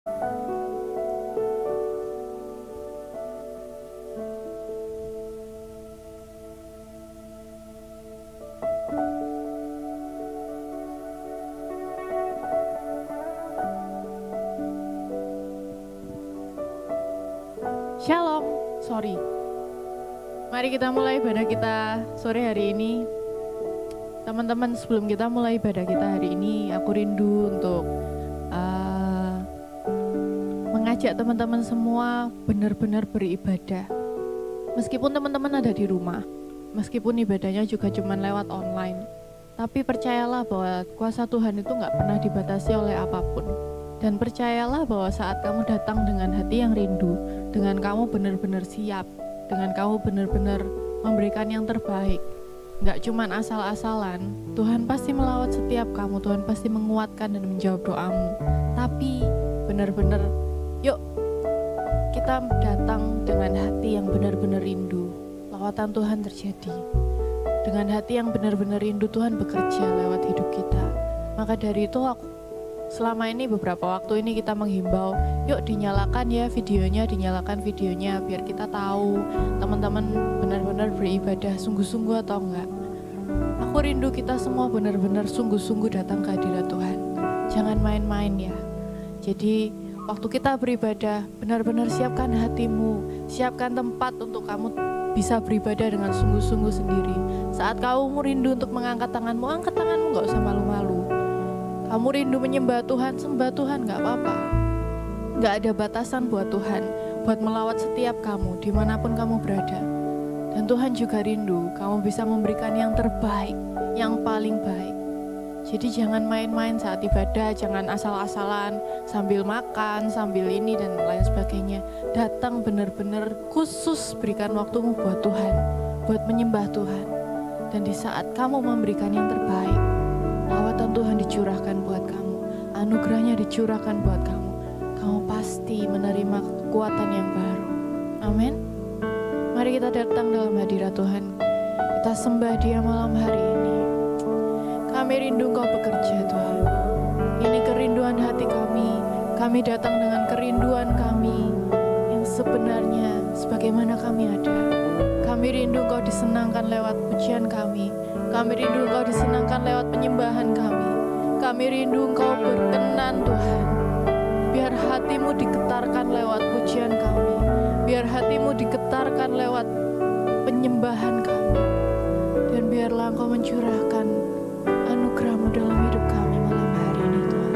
Shalom, sorry. Mari kita mulai ibadah kita sore hari ini. Teman-teman, sebelum kita mulai ibadah kita hari ini, aku rindu untuk mengajak teman-teman semua benar-benar beribadah. Meskipun teman-teman ada di rumah, meskipun ibadahnya juga cuma lewat online, tapi percayalah bahwa kuasa Tuhan itu gak pernah dibatasi oleh apapun. Dan percayalah bahwa saat kamu datang dengan hati yang rindu, dengan kamu benar-benar siap, dengan kamu benar-benar memberikan yang terbaik, gak cuman asal-asalan, Tuhan pasti melawat setiap kamu, Tuhan pasti menguatkan dan menjawab doamu. Tapi benar-benar, yuk kita datang dengan hati yang benar-benar rindu, lawatan Tuhan terjadi. Dengan hati yang benar-benar rindu, Tuhan bekerja lewat hidup kita. Maka dari itu selama ini beberapa waktu ini kita menghimbau, yuk dinyalakan ya videonya, biar kita tahu teman-teman benar-benar beribadah sungguh-sungguh atau enggak. Aku rindu kita semua benar-benar sungguh-sungguh datang ke hadirat Tuhan. Jangan main-main ya. Jadi waktu kita beribadah, benar-benar siapkan hatimu, siapkan tempat untuk kamu bisa beribadah dengan sungguh-sungguh sendiri. Saat kamu rindu untuk mengangkat tanganmu, angkat tanganmu, gak usah malu-malu. Kamu rindu menyembah Tuhan, sembah Tuhan, gak apa-apa. Gak ada batasan buat Tuhan, buat melawat setiap kamu, dimanapun kamu berada. Dan Tuhan juga rindu, kamu bisa memberikan yang terbaik, yang paling baik. Jadi jangan main-main saat ibadah, jangan asal-asalan, sambil makan, sambil ini dan lain sebagainya. Datang benar-benar khusus berikan waktumu buat Tuhan, buat menyembah Tuhan. Dan di saat kamu memberikan yang terbaik, lawatan Tuhan dicurahkan buat kamu, anugerahnya dicurahkan buat kamu. Kamu pasti menerima kekuatan yang baru. Amin. Mari kita datang dalam hadirat Tuhan. Kita sembah Dia malam hari ini. Kami rindu Engkau bekerja Tuhan. Ini kerinduan hati kami. Kami datang dengan kerinduan kami yang sebenarnya sebagaimana kami ada. Kami rindu Engkau disenangkan lewat pujian kami. Kami rindu Engkau disenangkan lewat penyembahan kami. Kami rindu Engkau berkenan Tuhan. Biar hatimu digetarkan lewat pujian kami. Biar hatimu digetarkan lewat penyembahan kami. Dan biarlah Engkau mencurahkan anugerah-Mu dalam hidup kami malam hari ini Tuhan.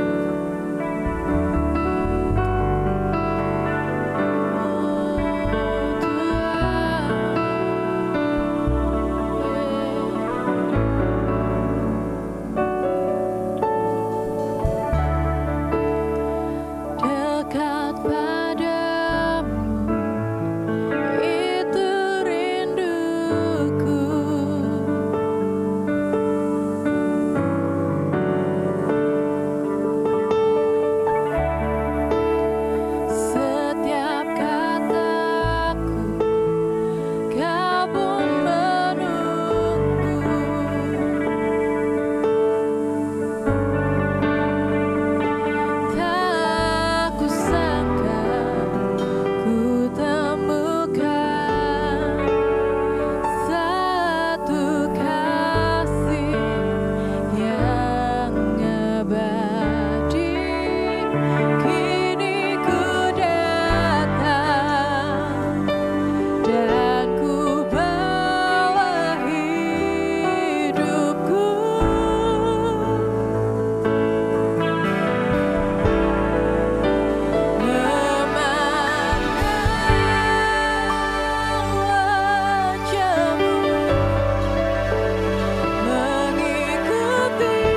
Mengikuti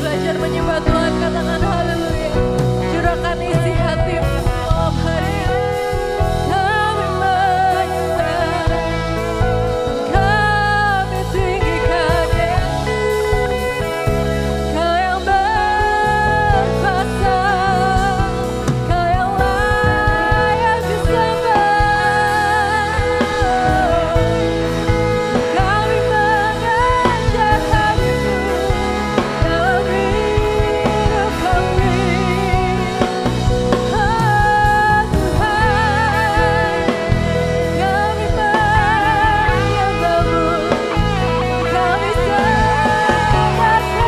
belajar menyembah Tuhan, katakan haleluya. Curahkan isi hatimu malam hari ini. Kami menyembah, kami tinggikan Yesus. Kau yang berkuasa, Kau yang layak disembah. Kami mengajak hadimu dalam hidup kami. Oh Tuhan, kami menyembahmu, kami sembahkan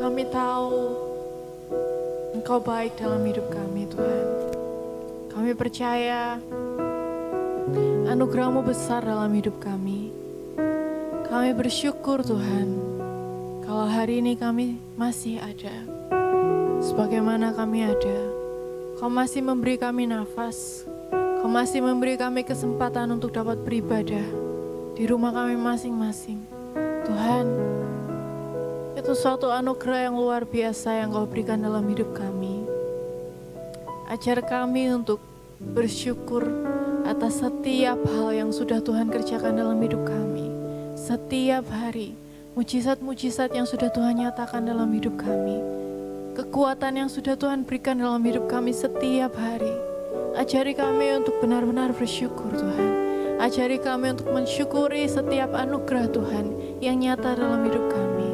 Kami tahu Engkau baik dalam hidup kami, Tuhan. Kami percaya anugerah-Mu besar dalam hidup kami. Kami bersyukur, Tuhan, kalau hari ini kami masih ada. Sebagaimana kami ada, Kau masih memberi kami nafas. Kau masih memberi kami kesempatan untuk dapat beribadah di rumah kami masing-masing. Tuhan, itu suatu anugerah yang luar biasa yang Kau berikan dalam hidup kami. Ajar kami untuk bersyukur atas setiap hal yang sudah Tuhan kerjakan dalam hidup kami. Setiap hari, mujizat-mujizat yang sudah Tuhan nyatakan dalam hidup kami. Kekuatan yang sudah Tuhan berikan dalam hidup kami setiap hari. Ajari kami untuk benar-benar bersyukur, Tuhan. Ajari kami untuk mensyukuri setiap anugerah Tuhan yang nyata dalam hidup kami.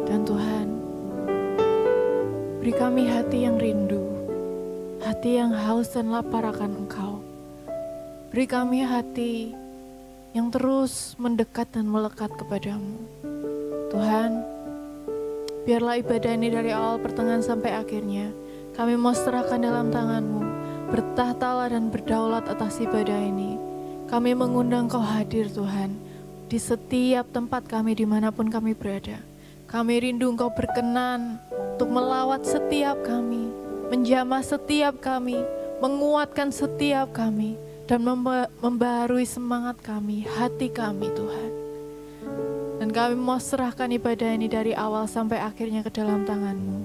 Dan Tuhan, beri kami hati yang rindu, hati yang haus dan lapar akan Engkau. Beri kami hati yang terus mendekat dan melekat kepadamu. Tuhan, biarlah ibadah ini dari awal pertengahan sampai akhirnya, kami mau serahkan dalam tangan-Mu. Bertahtalah dan berdaulat atas ibadah ini. Kami mengundang Kau hadir, Tuhan, di setiap tempat kami dimanapun kami berada. Kami rindu Engkau berkenan untuk melawat setiap kami, menjamah setiap kami, menguatkan setiap kami, dan membaharui semangat kami, hati kami, Tuhan. Dan kami mau serahkan ibadah ini dari awal sampai akhirnya ke dalam tangan-Mu.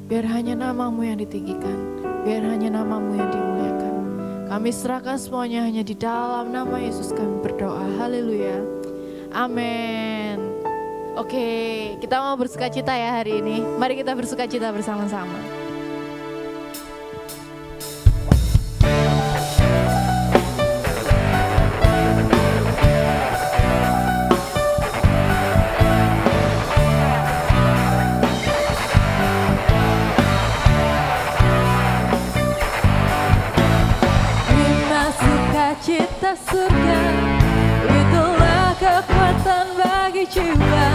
Biar hanya nama-Mu yang ditinggikan, biar hanya nama-Mu yang dimuliakan. Kami serahkan semuanya hanya di dalam nama Yesus kami berdoa. Haleluya. Amin. Oke, kita mau bersukacita ya hari ini. Mari kita bersukacita bersama-sama. cita surga, itulah kekuatan bagi jiwa.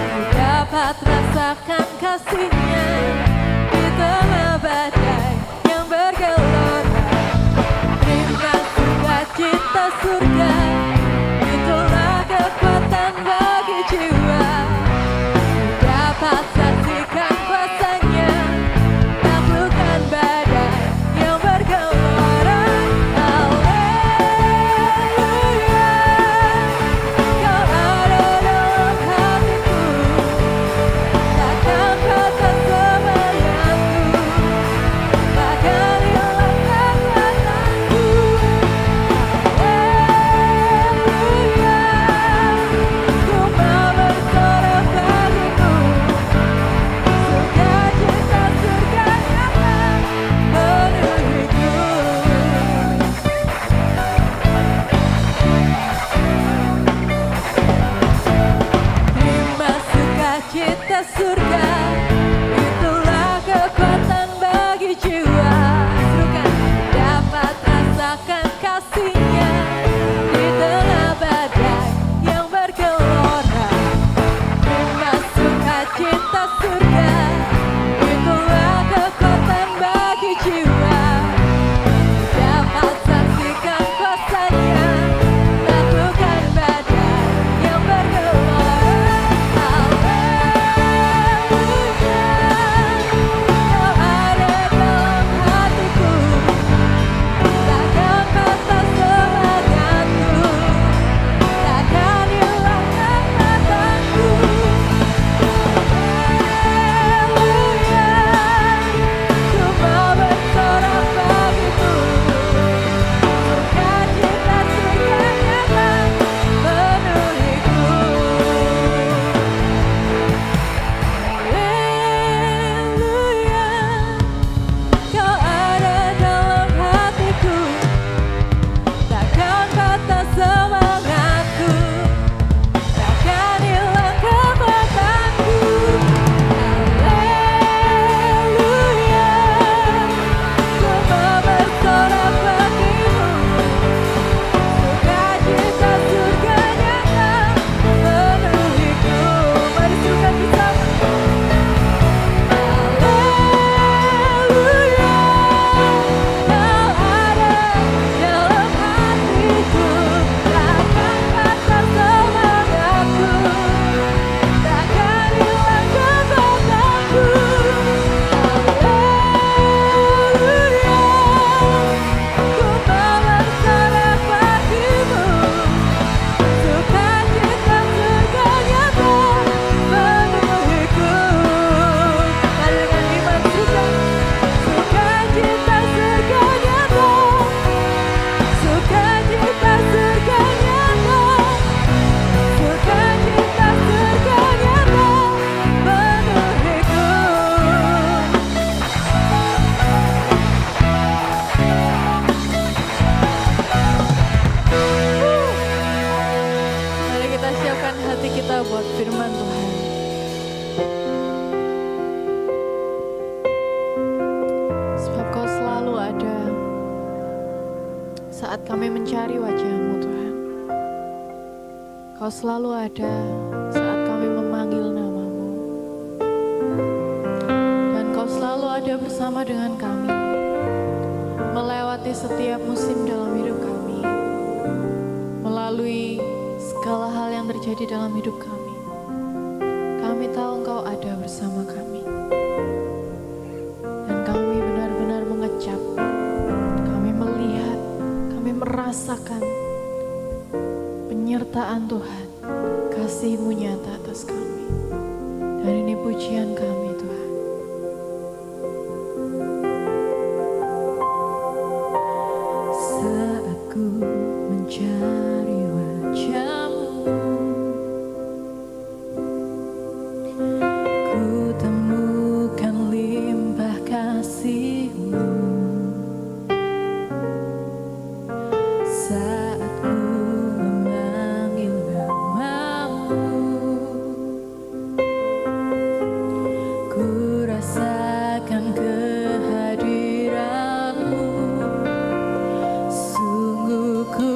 Ku dapat rasakan kasihnya di tengah badai yang bergelora. Terima sukacita surga, itulah kekuatan bagi jiwa. Ku dapat saksikan kuasanya, taklukkan badai yang bergelora. Haleluya, Kau ada dalam hatiku, takkan patah semangatku, takkan hilang kekuatanku. Haleluya, ku mau bersorak bagimu, sukacita surga nyata penuhiku. Terima sukacita surga, itulah kekuatan bagi jiwa. Serukan, dapat rasakan kasihnya di tengah badai yang bergelora. Terima sukacita surga, itulah kekuatan bagi jiwa. Dapat saksikan kuasanya, taklukkan badai yang bergelora. Haleluya, Kau ada dalam hatiku, takkan patah semangatku, takkan hilang kekuatanku. Haleluya, ku mau bersorak bagimu, sukacita surga nyata penuhiku. Haleluya, Kau ada dalam hatiku, takkan patah semangatku, takkan hilang kekuatanku. Haleluya, ku mau bersorak bagimu, sukacita surga nyata penuhiku. Mari suka kita. Haleluya, Kau ada dalam hatiku, takkan patah semangatku, takkan hilang kekuatanku. Haleluya, ku mau bersorak bagimu, sukacita surga nyata penuhiku. Mari dengan iman suka, sukacita surga nyata, sukacita surga nyata, sukacita surga nyata penuhiku. Mari kita siapkan hati kita buat firman Tuhan. Sebab Kau selalu ada saat kami mencari wajah-Mu, Tuhan. Kau selalu ada saat kami memanggil nama-Mu. Dan Kau selalu ada bersama dengan kami, melewati setiap musim dalam hidup kami, melalui segala hal yang terjadi dalam hidup kami. Kami tahu Engkau ada bersama kami. Dan kami benar-benar mengecap, kami melihat, kami merasakan penyertaan Tuhan, kasih-Mu nyata atas kami. Dan ini pujian kami, Tuhan. Saat ku mencari wajah-Mu, ku temukan limpah kasih-Mu. Saat ku memanggil nama-Mu, ku rasakan kehadiran-Mu. Sungguh ku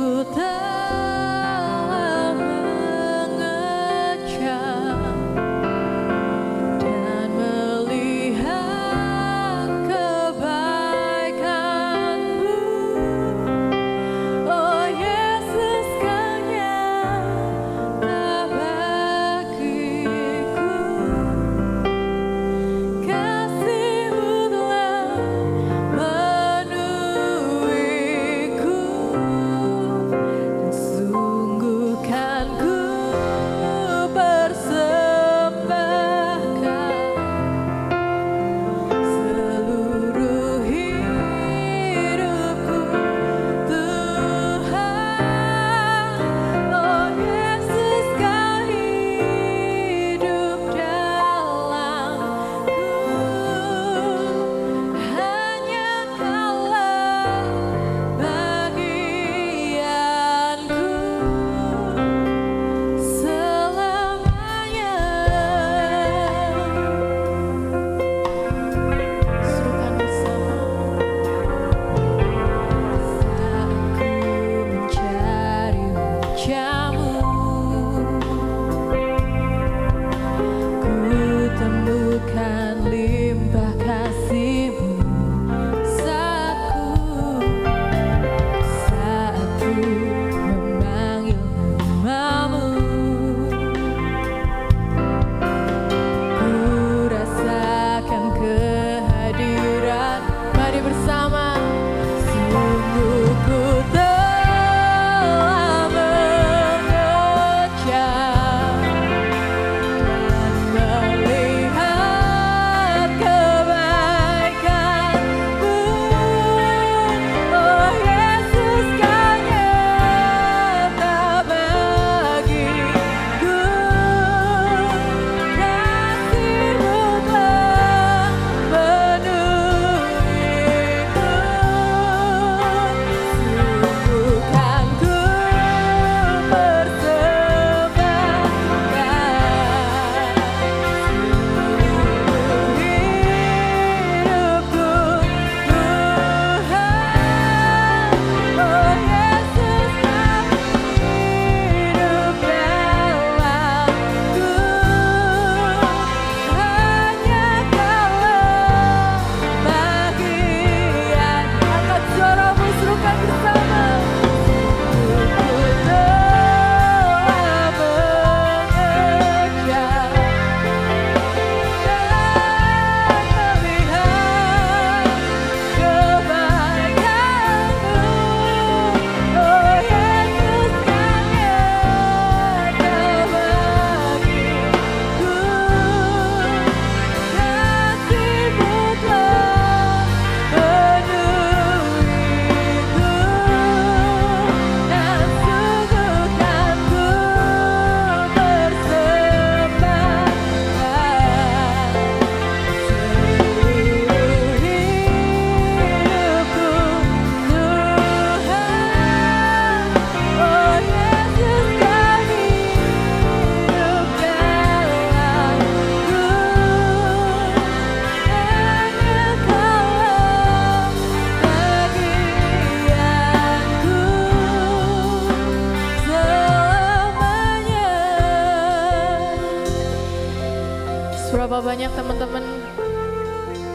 banyak teman-teman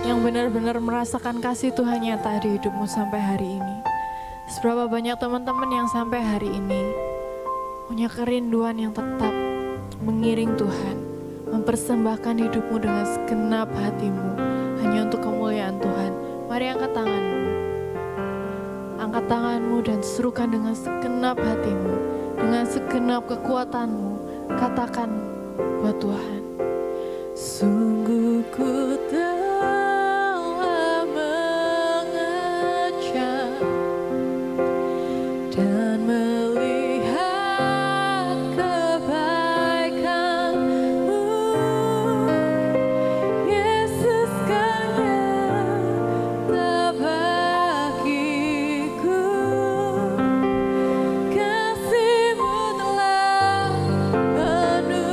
yang benar-benar merasakan kasih Tuhan nyata di hidupmu sampai hari ini. Seberapa banyak teman-teman yang sampai hari ini punya kerinduan yang tetap mengiring Tuhan, mempersembahkan hidupmu dengan segenap hatimu hanya untuk kemuliaan Tuhan. Mari angkat tanganmu. Angkat tanganmu dan serukan dengan segenap hatimu, dengan segenap kekuatanmu. Katakan buat Tuhan, sungguh ku telah mengecap dan melihat kebaikan-Mu, Yesus Kau nyata bagiku, kasih-Mu telah penuhiku.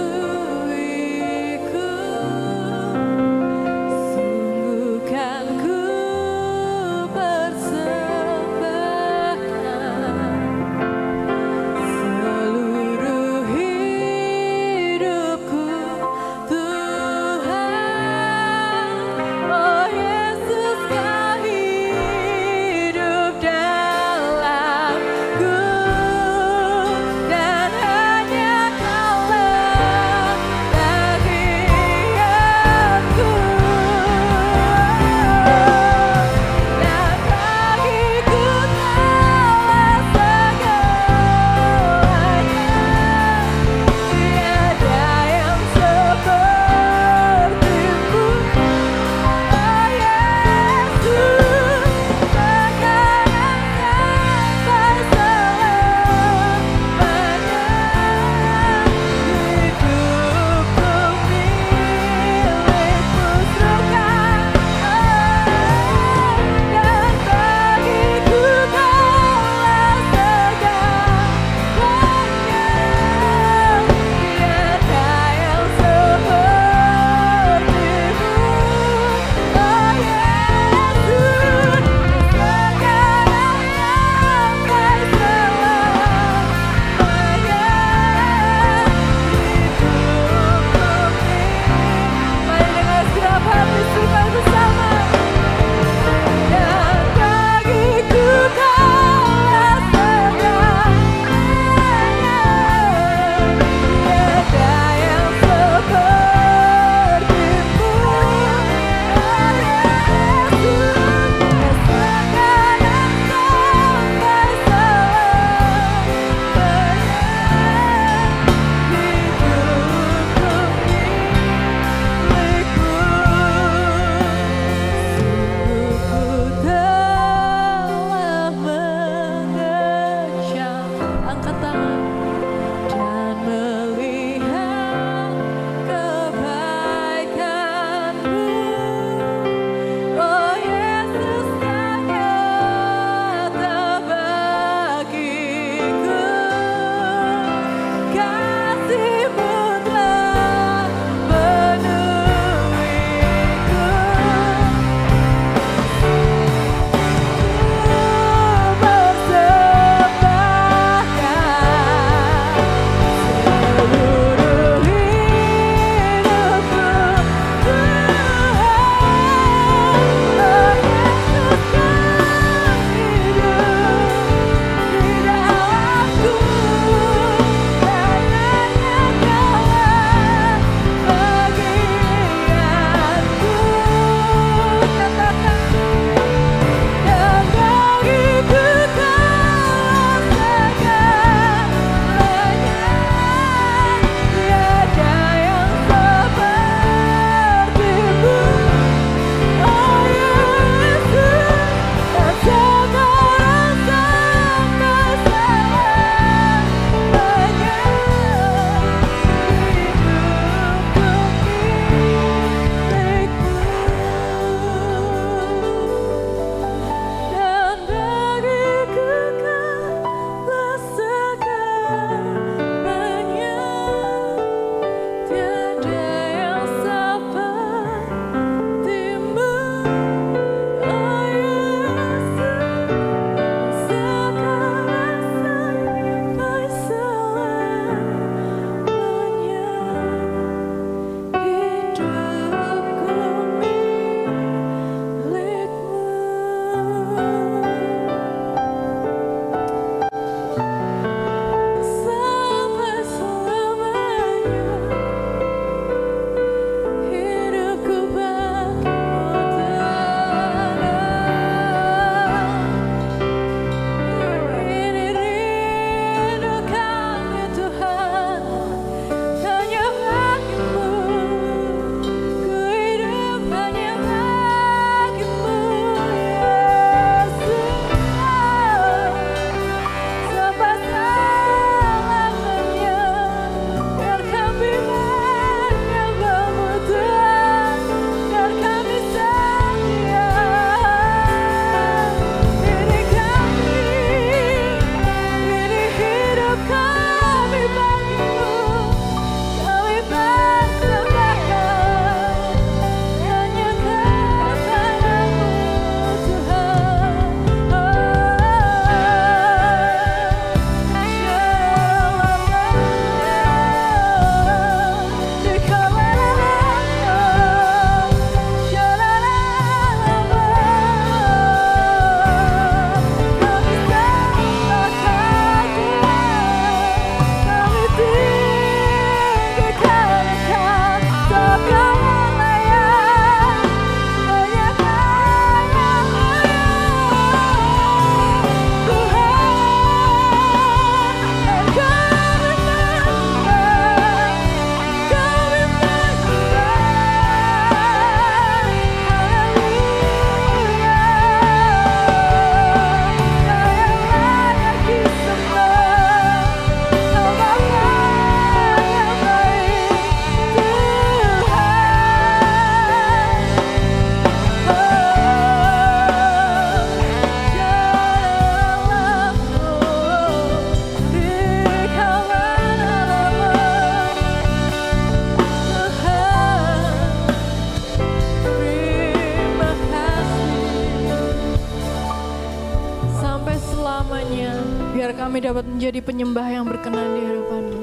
semuanya. Biar kami dapat menjadi penyembah yang berkenan di hadapan-Mu.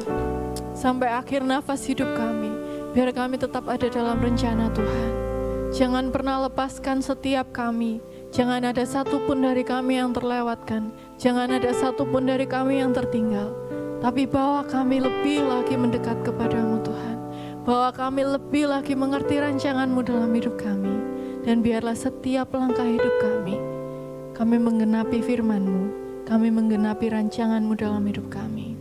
Sampai akhir nafas hidup kami, biar kami tetap ada dalam rencana Tuhan. Jangan pernah lepaskan setiap kami. Jangan ada satupun dari kami yang terlewatkan. Jangan ada satupun dari kami yang tertinggal. Tapi bawa kami lebih lagi mendekat kepadamu Tuhan. Bawa kami lebih lagi mengerti rancangan-Mu dalam hidup kami. Dan biarlah setiap langkah hidup kami menggenapi firman-Mu. Kami menggenapi rancangan-Mu dalam hidup kami.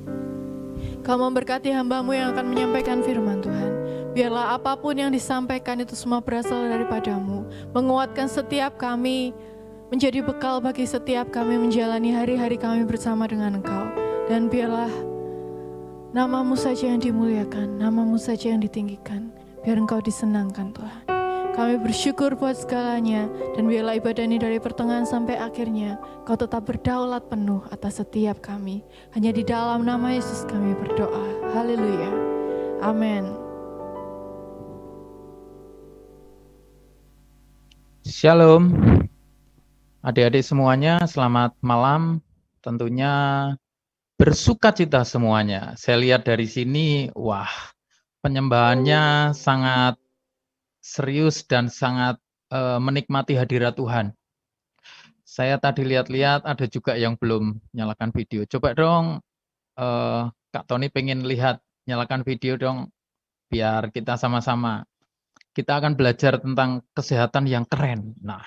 Kau memberkati hamba-Mu yang akan menyampaikan firman Tuhan. Biarlah apapun yang disampaikan itu semua berasal daripada-Mu. Menguatkan setiap kami, menjadi bekal bagi setiap kami menjalani hari-hari kami bersama dengan Engkau. Dan biarlah nama-Mu saja yang dimuliakan, nama-Mu saja yang ditinggikan. Biar Engkau disenangkan Tuhan. Kami bersyukur buat segalanya, dan biarlah ibadah ini dari pertengahan sampai akhirnya, Kau tetap berdaulat penuh atas setiap kami. Hanya di dalam nama Yesus kami berdoa. Haleluya. Amin. Shalom, adik-adik semuanya, selamat malam. Tentunya bersukacita semuanya. Saya lihat dari sini, wah, penyembahannya sangat serius dan sangat menikmati hadirat Tuhan. Saya tadi lihat-lihat ada juga yang belum nyalakan video. Coba dong, Kak Tony pengen lihat, nyalakan video dong, biar kita sama-sama. Kita akan belajar tentang kesehatan yang keren. Nah,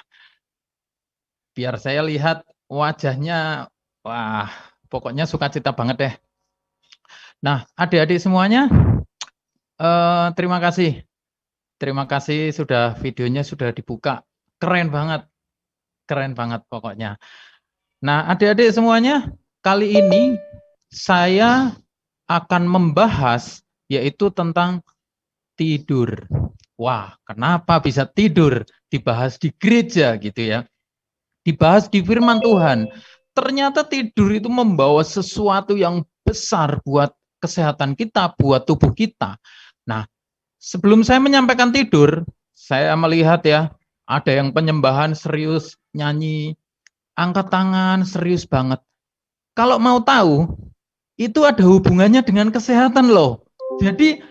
biar saya lihat wajahnya, wah, pokoknya sukacita banget deh. Nah, adik-adik semuanya, terima kasih. Terima kasih sudah videonya sudah dibuka. Keren banget pokoknya. Nah, adik-adik semuanya, kali ini saya akan membahas yaitu tentang tidur. Wah, kenapa bisa tidur? Dibahas di gereja gitu ya. Dibahas di firman Tuhan. Ternyata tidur itu membawa sesuatu yang besar buat kesehatan kita, buat tubuh kita. Nah, sebelum saya menyampaikan tidur, saya melihat ya, ada yang penyembahan serius, nyanyi, angkat tangan, serius banget. Kalau mau tahu, itu ada hubungannya dengan kesehatan loh. Jadi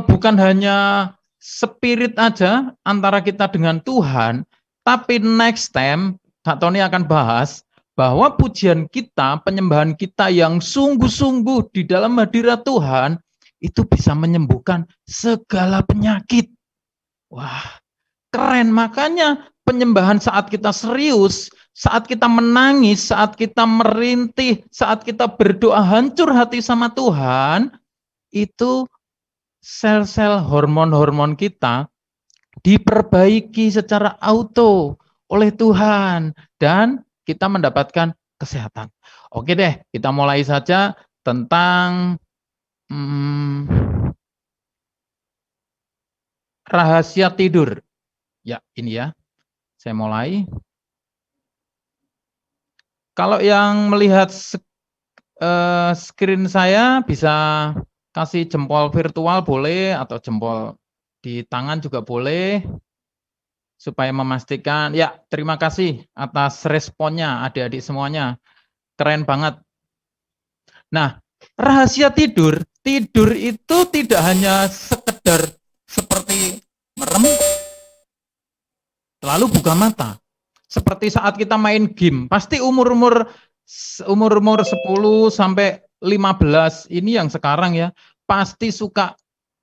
bukan hanya spirit aja antara kita dengan Tuhan, tapi next time, Kak Tony akan bahas bahwa pujian kita, penyembahan kita yang sungguh-sungguh di dalam hadirat Tuhan, itu bisa menyembuhkan segala penyakit. Wah, keren. Makanya penyembahan saat kita serius, saat kita menangis, saat kita merintih, saat kita berdoa hancur hati sama Tuhan, itu sel-sel hormon-hormon kita diperbaiki secara auto oleh Tuhan dan kita mendapatkan kesehatan. Oke deh, kita mulai saja tentang rahasia tidur. Ya, ini ya. Saya mulai. Kalau yang melihat screen saya bisa kasih jempol virtual boleh atau jempol di tangan juga boleh supaya memastikan. Ya, terima kasih atas responnya adik-adik semuanya. Keren banget. Nah, rahasia tidur itu tidak hanya sekedar seperti merem lalu buka mata. Seperti saat kita main game, pasti umur-umur 10 sampai 15 ini yang sekarang ya, pasti suka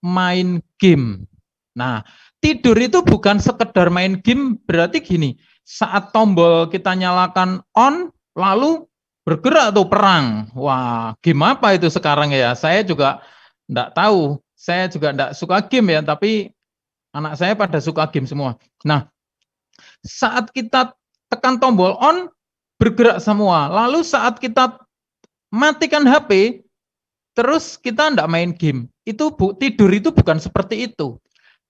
main game. Nah, tidur itu bukan sekedar main game, berarti gini, saat tombol kita nyalakan on, lalu bergerak tuh perang. Wah, game apa itu sekarang ya? Saya juga enggak tahu. Saya juga enggak suka game ya, tapi anak saya pada suka game semua. Nah, saat kita tekan tombol on, bergerak semua. Lalu saat kita matikan HP, terus kita enggak main game. Itu tidur itu bukan seperti itu.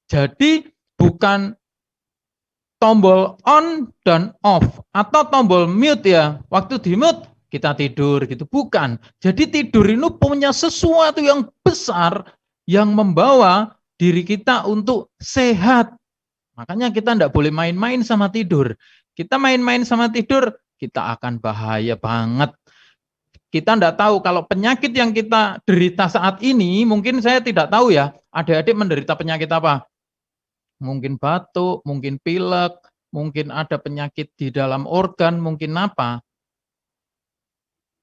Jadi bukan tombol on dan off atau tombol mute ya. Waktu di mute kita tidur gitu, bukan. Jadi tidur ini punya sesuatu yang besar yang membawa diri kita untuk sehat. Makanya kita enggak boleh main-main sama tidur. Kita main-main sama tidur, kita akan bahaya banget. Kita tidak tahu kalau penyakit yang kita derita saat ini, mungkin saya tidak tahu ya, adik-adik menderita penyakit apa? Mungkin batuk, mungkin pilek, mungkin ada penyakit di dalam organ, mungkin apa.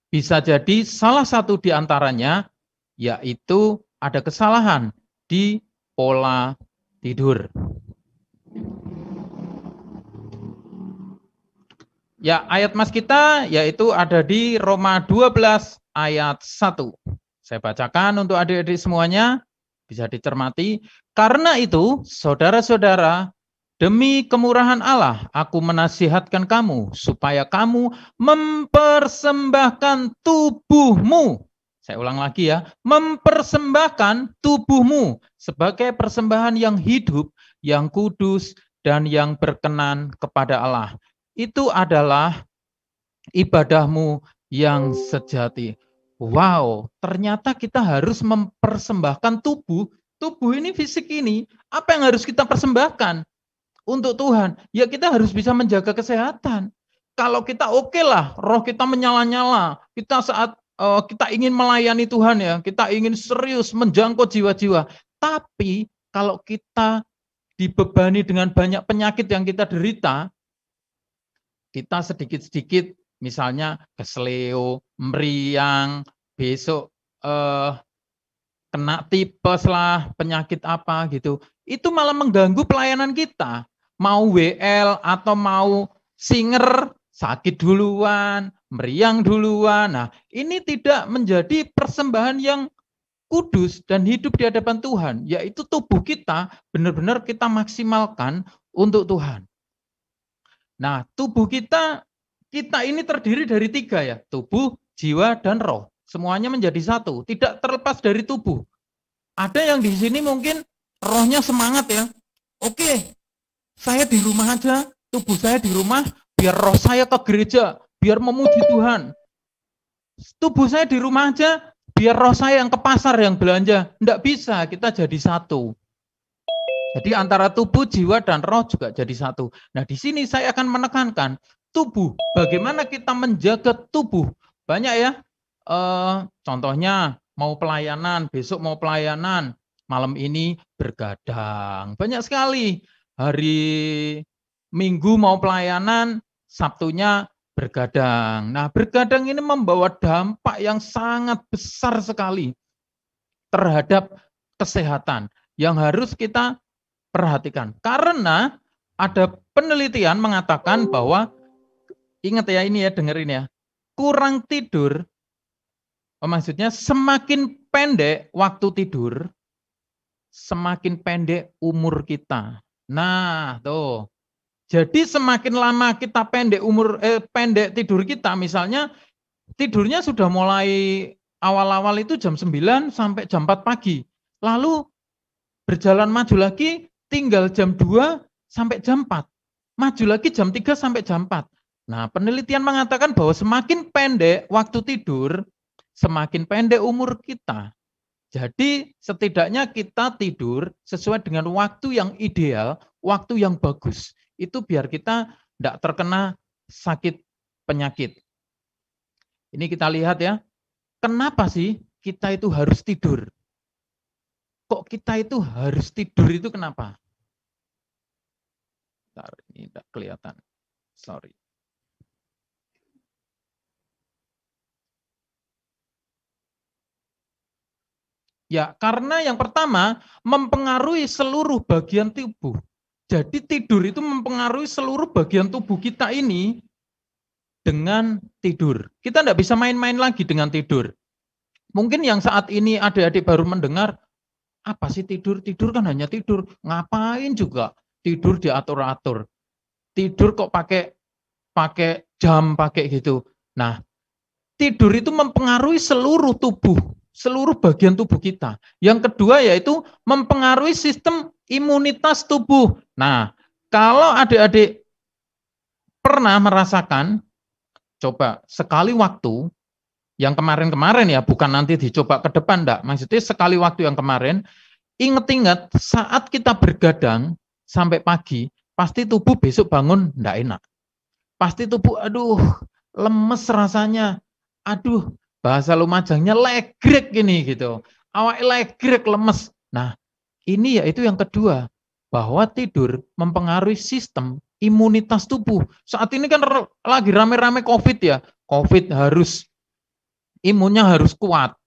Bisa jadi salah satu di antaranya yaitu ada kesalahan di pola tidur. Ya, ayat mas kita yaitu ada di Roma 12 ayat 1. Saya bacakan untuk adik-adik semuanya, bisa dicermati. Karena itu, saudara-saudara, demi kemurahan Allah, aku menasihatkan kamu supaya kamu mempersembahkan tubuhmu. Saya ulang lagi ya, mempersembahkan tubuhmu sebagai persembahan yang hidup, yang kudus, dan yang berkenan kepada Allah. Itu adalah ibadahmu yang sejati. Wow, ternyata kita harus mempersembahkan tubuh. Tubuh ini, fisik ini, apa yang harus kita persembahkan untuk Tuhan? Ya kita harus bisa menjaga kesehatan. Kalau kita oke lah, roh kita menyala-nyala, kita saat kita ingin melayani Tuhan ya, kita ingin serius menjangkau jiwa-jiwa. Tapi kalau kita dibebani dengan banyak penyakit yang kita derita, kita sedikit-sedikit misalnya kesleo, meriang, besok kena tipes lah, penyakit apa gitu. Itu malah mengganggu pelayanan kita. Mau WL atau mau singer, sakit duluan, meriang duluan. Nah, ini tidak menjadi persembahan yang kudus dan hidup di hadapan Tuhan, yaitu tubuh kita benar-benar kita maksimalkan untuk Tuhan. Nah, tubuh kita ini terdiri dari 3 ya, tubuh, jiwa, dan roh. Semuanya menjadi satu, tidak terlepas dari tubuh. Ada yang di sini mungkin rohnya semangat ya. Oke, saya di rumah aja, tubuh saya di rumah, biar roh saya ke gereja, biar memuji Tuhan. Tubuh saya di rumah aja, biar roh saya yang ke pasar, yang belanja. Enggak bisa, kita jadi satu. Jadi antara tubuh, jiwa, dan roh juga jadi satu. Nah, di sini saya akan menekankan tubuh. Bagaimana kita menjaga tubuh? Banyak ya. Contohnya mau pelayanan, besok mau pelayanan, malam ini bergadang. Banyak sekali. Hari Minggu mau pelayanan, Sabtunya bergadang. Nah, bergadang ini membawa dampak yang sangat besar sekali terhadap kesehatan yang harus kita perhatikan. Karena ada penelitian mengatakan bahwa, ingat ya ini ya, dengerin ya, kurang tidur, maksudnya semakin pendek waktu tidur, semakin pendek umur kita. Nah, tuh. Jadi semakin lama kita pendek tidur kita, misalnya tidurnya sudah mulai awal-awal itu jam 9 sampai jam 4 pagi. Lalu berjalan maju lagi tinggal jam 2 sampai jam 4. Maju lagi jam 3 sampai jam 4. Nah, penelitian mengatakan bahwa semakin pendek waktu tidur, semakin pendek umur kita. Jadi setidaknya kita tidur sesuai dengan waktu yang ideal, waktu yang bagus. Itu biar kita tidak terkena sakit penyakit. Ini kita lihat ya, kenapa sih kita itu harus tidur? Kok kita itu harus tidur itu kenapa? Bentar, ini tidak kelihatan. Sorry. Ya, karena yang pertama mempengaruhi seluruh bagian tubuh. Jadi tidur itu mempengaruhi seluruh bagian tubuh kita ini dengan tidur. Kita tidak bisa main-main lagi dengan tidur. Mungkin yang saat ini adik-adik baru mendengar, apa sih tidur? Tidur kan hanya tidur. Ngapain juga tidur diatur-atur? Tidur kok pakai jam, pakai gitu. Nah, tidur itu mempengaruhi seluruh tubuh, seluruh bagian tubuh kita. Yang kedua yaitu mempengaruhi sistem imunitas tubuh. Nah, kalau adik-adik pernah merasakan, coba sekali waktu, yang kemarin-kemarin ya, bukan nanti dicoba ke depan, enggak. Maksudnya sekali waktu yang kemarin, ingat-ingat saat kita bergadang sampai pagi, pasti tubuh besok bangun enggak enak. Pasti tubuh, aduh, lemes rasanya. Aduh, Bahasa Lumajangnya legrek gini gitu. Awak legrek, lemes. Nah, ini yaitu yang kedua, bahwa tidur mempengaruhi sistem imunitas tubuh. Saat ini kan lagi rame-rame COVID ya. COVID harus, imunnya harus kuat.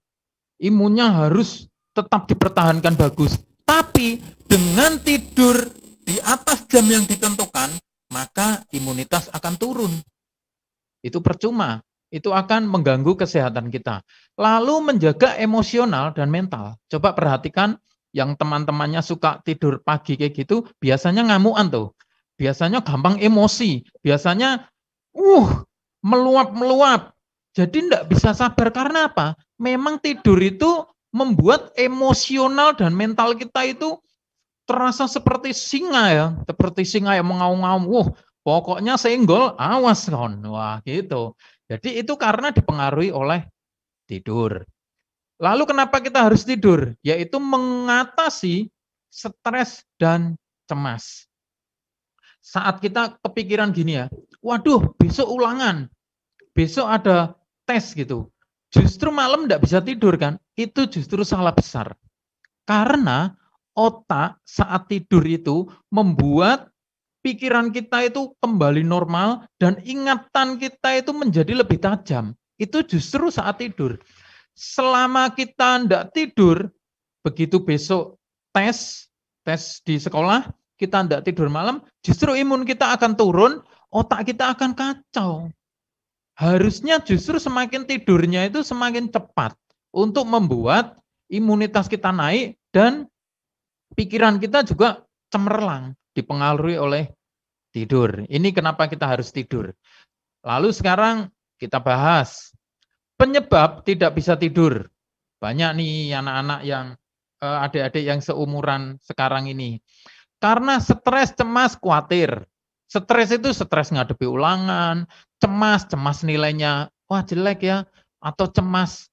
Imunnya harus tetap dipertahankan bagus. Tapi dengan tidur di atas jam yang ditentukan, maka imunitas akan turun. Itu percuma. Itu akan mengganggu kesehatan kita. Lalu menjaga emosional dan mental. Coba perhatikan yang teman-temannya suka tidur pagi kayak gitu, biasanya ngamuan tuh. Biasanya gampang emosi. Biasanya meluap-meluap. Jadi enggak bisa sabar karena apa? Memang tidur itu membuat emosional dan mental kita itu terasa seperti singa ya, seperti singa yang mengaum-ngaum. Pokoknya senggol, awas kon. Wah, gitu. Jadi itu karena dipengaruhi oleh tidur. Lalu kenapa kita harus tidur? Yaitu mengatasi stres dan cemas. Saat kita kepikiran gini ya, waduh besok ulangan, besok ada tes gitu. Justru malam enggak bisa tidur kan? Itu justru salah besar. Karena otak saat tidur itu membuat pikiran kita itu kembali normal dan ingatan kita itu menjadi lebih tajam. Itu justru saat tidur. Selama kita enggak tidur, begitu besok tes di sekolah, kita enggak tidur malam, justru imun kita akan turun, otak kita akan kacau. Harusnya justru semakin tidurnya itu semakin cepat untuk membuat imunitas kita naik dan pikiran kita juga cemerlang, dipengaruhi oleh tidur. Ini kenapa kita harus tidur. Lalu sekarang kita bahas penyebab tidak bisa tidur. Banyak nih anak-anak yang adik-adik yang seumuran sekarang ini. Karena stres, cemas, khawatir. Stres itu stres ngadepi ulangan, cemas nilainya wah jelek ya, atau cemas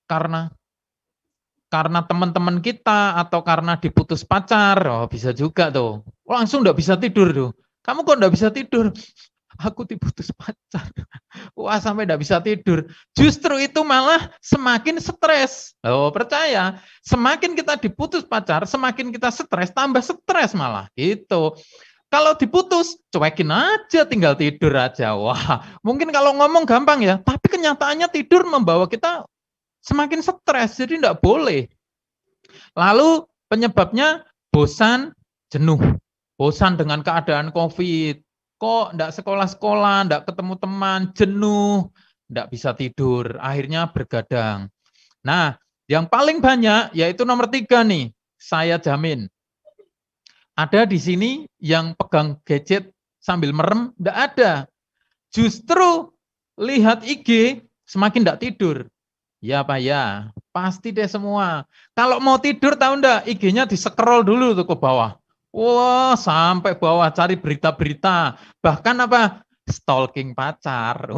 karena teman-teman kita atau karena diputus pacar, bisa juga tuh. Langsung enggak bisa tidur tuh. Kamu kok enggak bisa tidur? Aku diputus pacar. Wah, sampai enggak bisa tidur. Justru itu malah semakin stres. Percaya, semakin kita diputus pacar, semakin kita stres, tambah stres malah. Gitu. Kalau diputus, cuekin aja, tinggal tidur aja. Wah, mungkin kalau ngomong gampang ya, tapi kenyataannya tidur membawa kita semakin stres, jadi enggak boleh. Lalu penyebabnya bosan, jenuh. Bosan dengan keadaan COVID. Kok enggak sekolah-sekolah, enggak ketemu teman, jenuh, enggak bisa tidur, akhirnya bergadang. Nah, yang paling banyak yaitu nomor 3 nih, saya jamin. Ada di sini yang pegang gadget sambil merem, enggak ada. Justru lihat IG semakin enggak tidur. Ya Pak ya, pasti deh semua. Kalau mau tidur tahu enggak, IG-nya di-scroll dulu tuh ke bawah. Wah, sampai bawah cari berita-berita. Bahkan apa? Stalking pacar.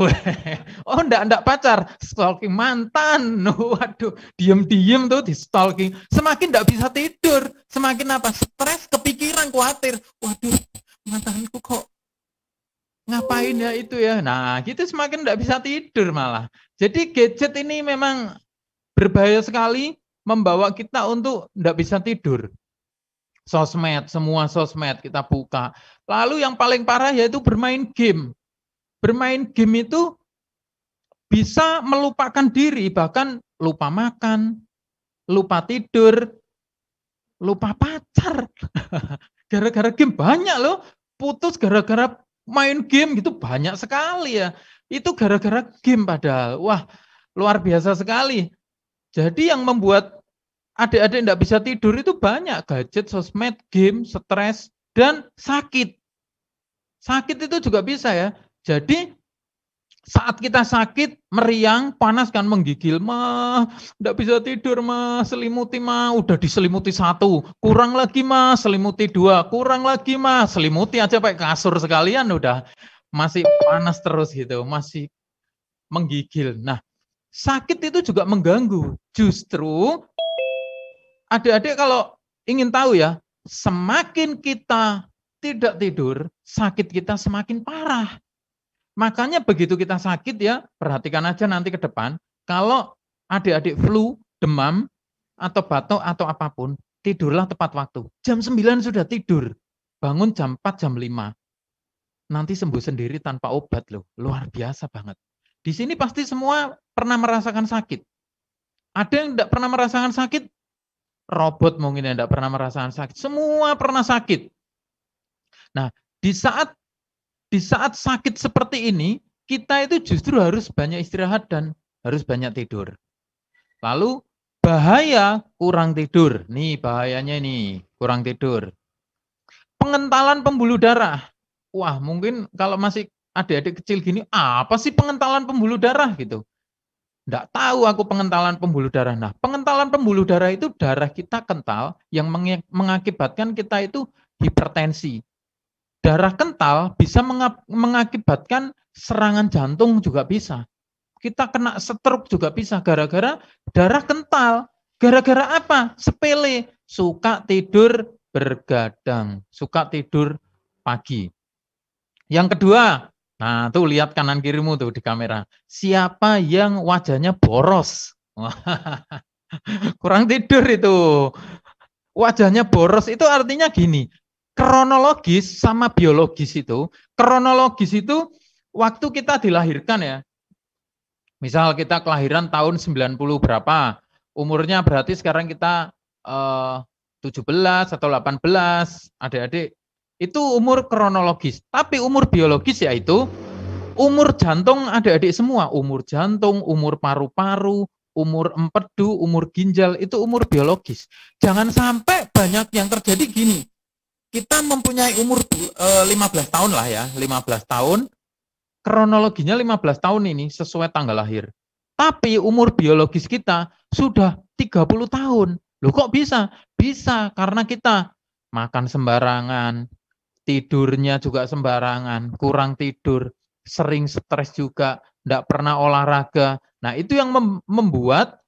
Oh enggak pacar, stalking mantan. Waduh, diem-diem tuh di-stalking. Semakin enggak bisa tidur, semakin apa? Stres, kepikiran, khawatir. Waduh, mantanku kok ngapain ya itu ya. Nah, gitu semakin enggak bisa tidur malah. Jadi gadget ini memang berbahaya sekali, membawa kita untuk enggak bisa tidur. Sosmed, semua sosmed kita buka. Lalu yang paling parah yaitu bermain game. Bermain game itu bisa melupakan diri, bahkan lupa makan, lupa tidur, lupa pacar. Gara-gara game banyak loh, putus gara-gara main game gitu banyak sekali ya. Itu gara-gara game padahal. Wah, luar biasa sekali. Jadi yang membuat adik-adik enggak bisa tidur itu banyak, gadget, sosmed, game, stres, dan sakit. Sakit itu juga bisa ya. Jadi saat kita sakit, meriang, panas kan menggigil, mah, enggak bisa tidur mah, selimuti mah, udah diselimuti 1, kurang lagi mah, selimuti 2, kurang lagi mah, selimuti aja pakai kasur sekalian udah masih panas terus gitu, masih menggigil. Nah, sakit itu juga mengganggu. Justru adik-adik kalau ingin tahu ya, semakin kita tidak tidur, sakit kita semakin parah. Makanya begitu kita sakit ya, perhatikan aja nanti ke depan, kalau adik-adik flu, demam, atau batuk atau apapun, tidurlah tepat waktu. Jam 9 sudah tidur, bangun jam 4, jam 5. Nanti sembuh sendiri tanpa obat loh, luar biasa banget. Di sini pasti semua pernah merasakan sakit. Ada yang tidak pernah merasakan sakit? Robot mungkin yang tidak pernah merasakan sakit. Semua pernah sakit. Nah, di saat sakit seperti ini, kita itu justru harus banyak istirahat dan harus banyak tidur. Lalu bahaya kurang tidur. Nih bahayanya nih, kurang tidur. Pengentalan pembuluh darah. Wah, mungkin kalau masih adik-adik kecil gini, apa sih pengentalan pembuluh darah gitu? Enggak tahu aku pengentalan pembuluh darah. Nah, pengentalan pembuluh darah itu darah kita kental yang mengakibatkan kita itu hipertensi. Darah kental bisa mengakibatkan serangan jantung juga bisa. Kita kena stroke juga bisa gara-gara darah kental. Gara-gara apa? Sepele, suka tidur bergadang, suka tidur pagi. Yang kedua, nah tuh lihat kanan kirimu tuh di kamera. Siapa yang wajahnya boros? Kurang tidur itu. Wajahnya boros itu artinya gini, kronologis sama biologis itu, kronologis itu waktu kita dilahirkan ya, misal kita kelahiran tahun 90 berapa, umurnya berarti sekarang kita 17 atau 18, adik-adik, itu umur kronologis. Tapi umur biologis yaitu umur jantung adik-adik semua, umur jantung, umur paru-paru, umur empedu, umur ginjal, itu umur biologis. Jangan sampai banyak yang terjadi gini, kita mempunyai umur 15 tahun lah ya, 15 tahun, kronologinya 15 tahun ini sesuai tanggal lahir. Tapi umur biologis kita sudah 30 tahun. Loh kok bisa? Bisa karena kita makan sembarangan, tidurnya juga sembarangan, kurang tidur, sering stres juga, enggak pernah olahraga. Nah, itu yang membuat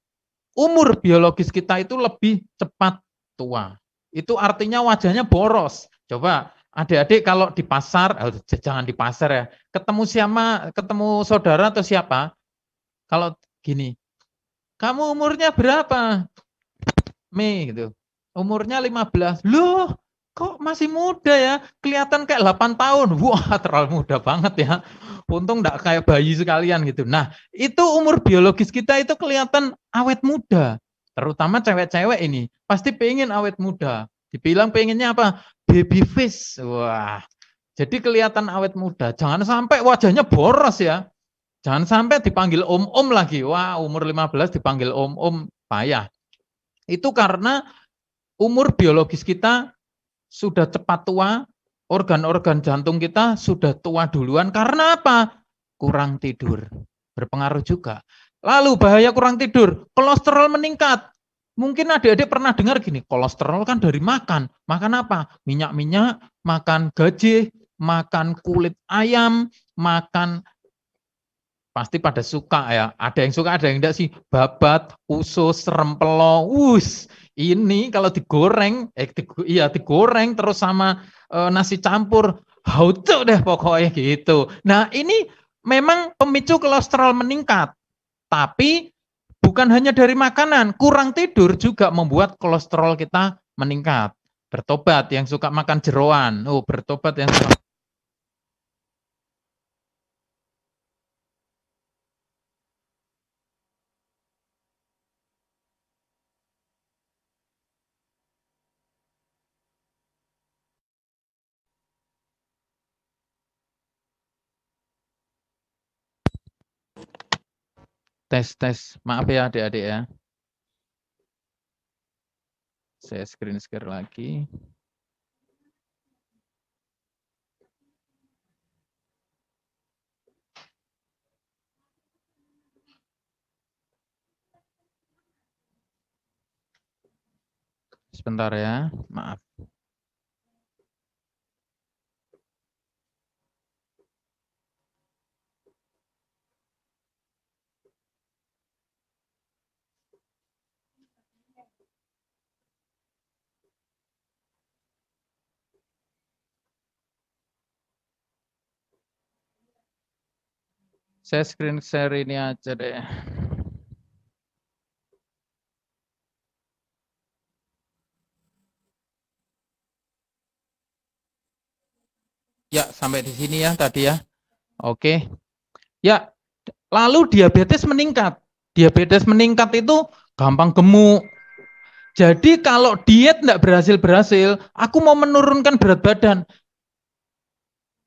umur biologis kita itu lebih cepat tua. Itu artinya wajahnya boros. Coba adik-adik kalau di pasar, jangan di pasar ya, ketemu saudara atau siapa, kalau gini, kamu umurnya berapa? Mei gitu. Umurnya 15. Loh, kok masih muda ya? Kelihatan kayak 8 tahun. Wah, terlalu muda banget ya. Untung enggak kayak bayi sekalian gitu. Nah, itu umur biologis kita itu kelihatan awet muda. Terutama cewek-cewek ini. Pasti pengen awet muda. Dibilang pengennya apa? Baby face. Wah, jadi kelihatan awet muda. Jangan sampai wajahnya boros ya. Jangan sampai dipanggil om-om lagi. Wah, umur 15 dipanggil om-om, payah. Itu karena umur biologis kita sudah cepat tua, organ-organ jantung kita sudah tua duluan. Karena apa? Kurang tidur. Berpengaruh juga. Lalu bahaya kurang tidur, kolesterol meningkat. Mungkin adik-adik pernah dengar gini, kolesterol kan dari makan. Makan apa? Minyak-minyak, makan gaji, makan kulit ayam, makan pasti pada suka ya. Ada yang suka, ada yang enggak sih. Babat, usus, rempelo, ini kalau digoreng, digoreng terus sama nasi campur, hautu deh pokoknya gitu. Nah ini memang pemicu kolesterol meningkat. Tapi bukan hanya dari makanan, kurang tidur juga membuat kolesterol kita meningkat. Bertobat yang suka makan jeroan, bertobat yang suka tes. Maaf ya adik-adik ya. Saya screen share lagi. Sebentar ya, maaf. Saya screen share ini aja deh. Ya, sampai di sini ya tadi ya. Oke. Ya, lalu diabetes meningkat. Diabetes meningkat itu gampang gemuk. Jadi kalau diet enggak berhasil-berhasil, aku mau menurunkan berat badan.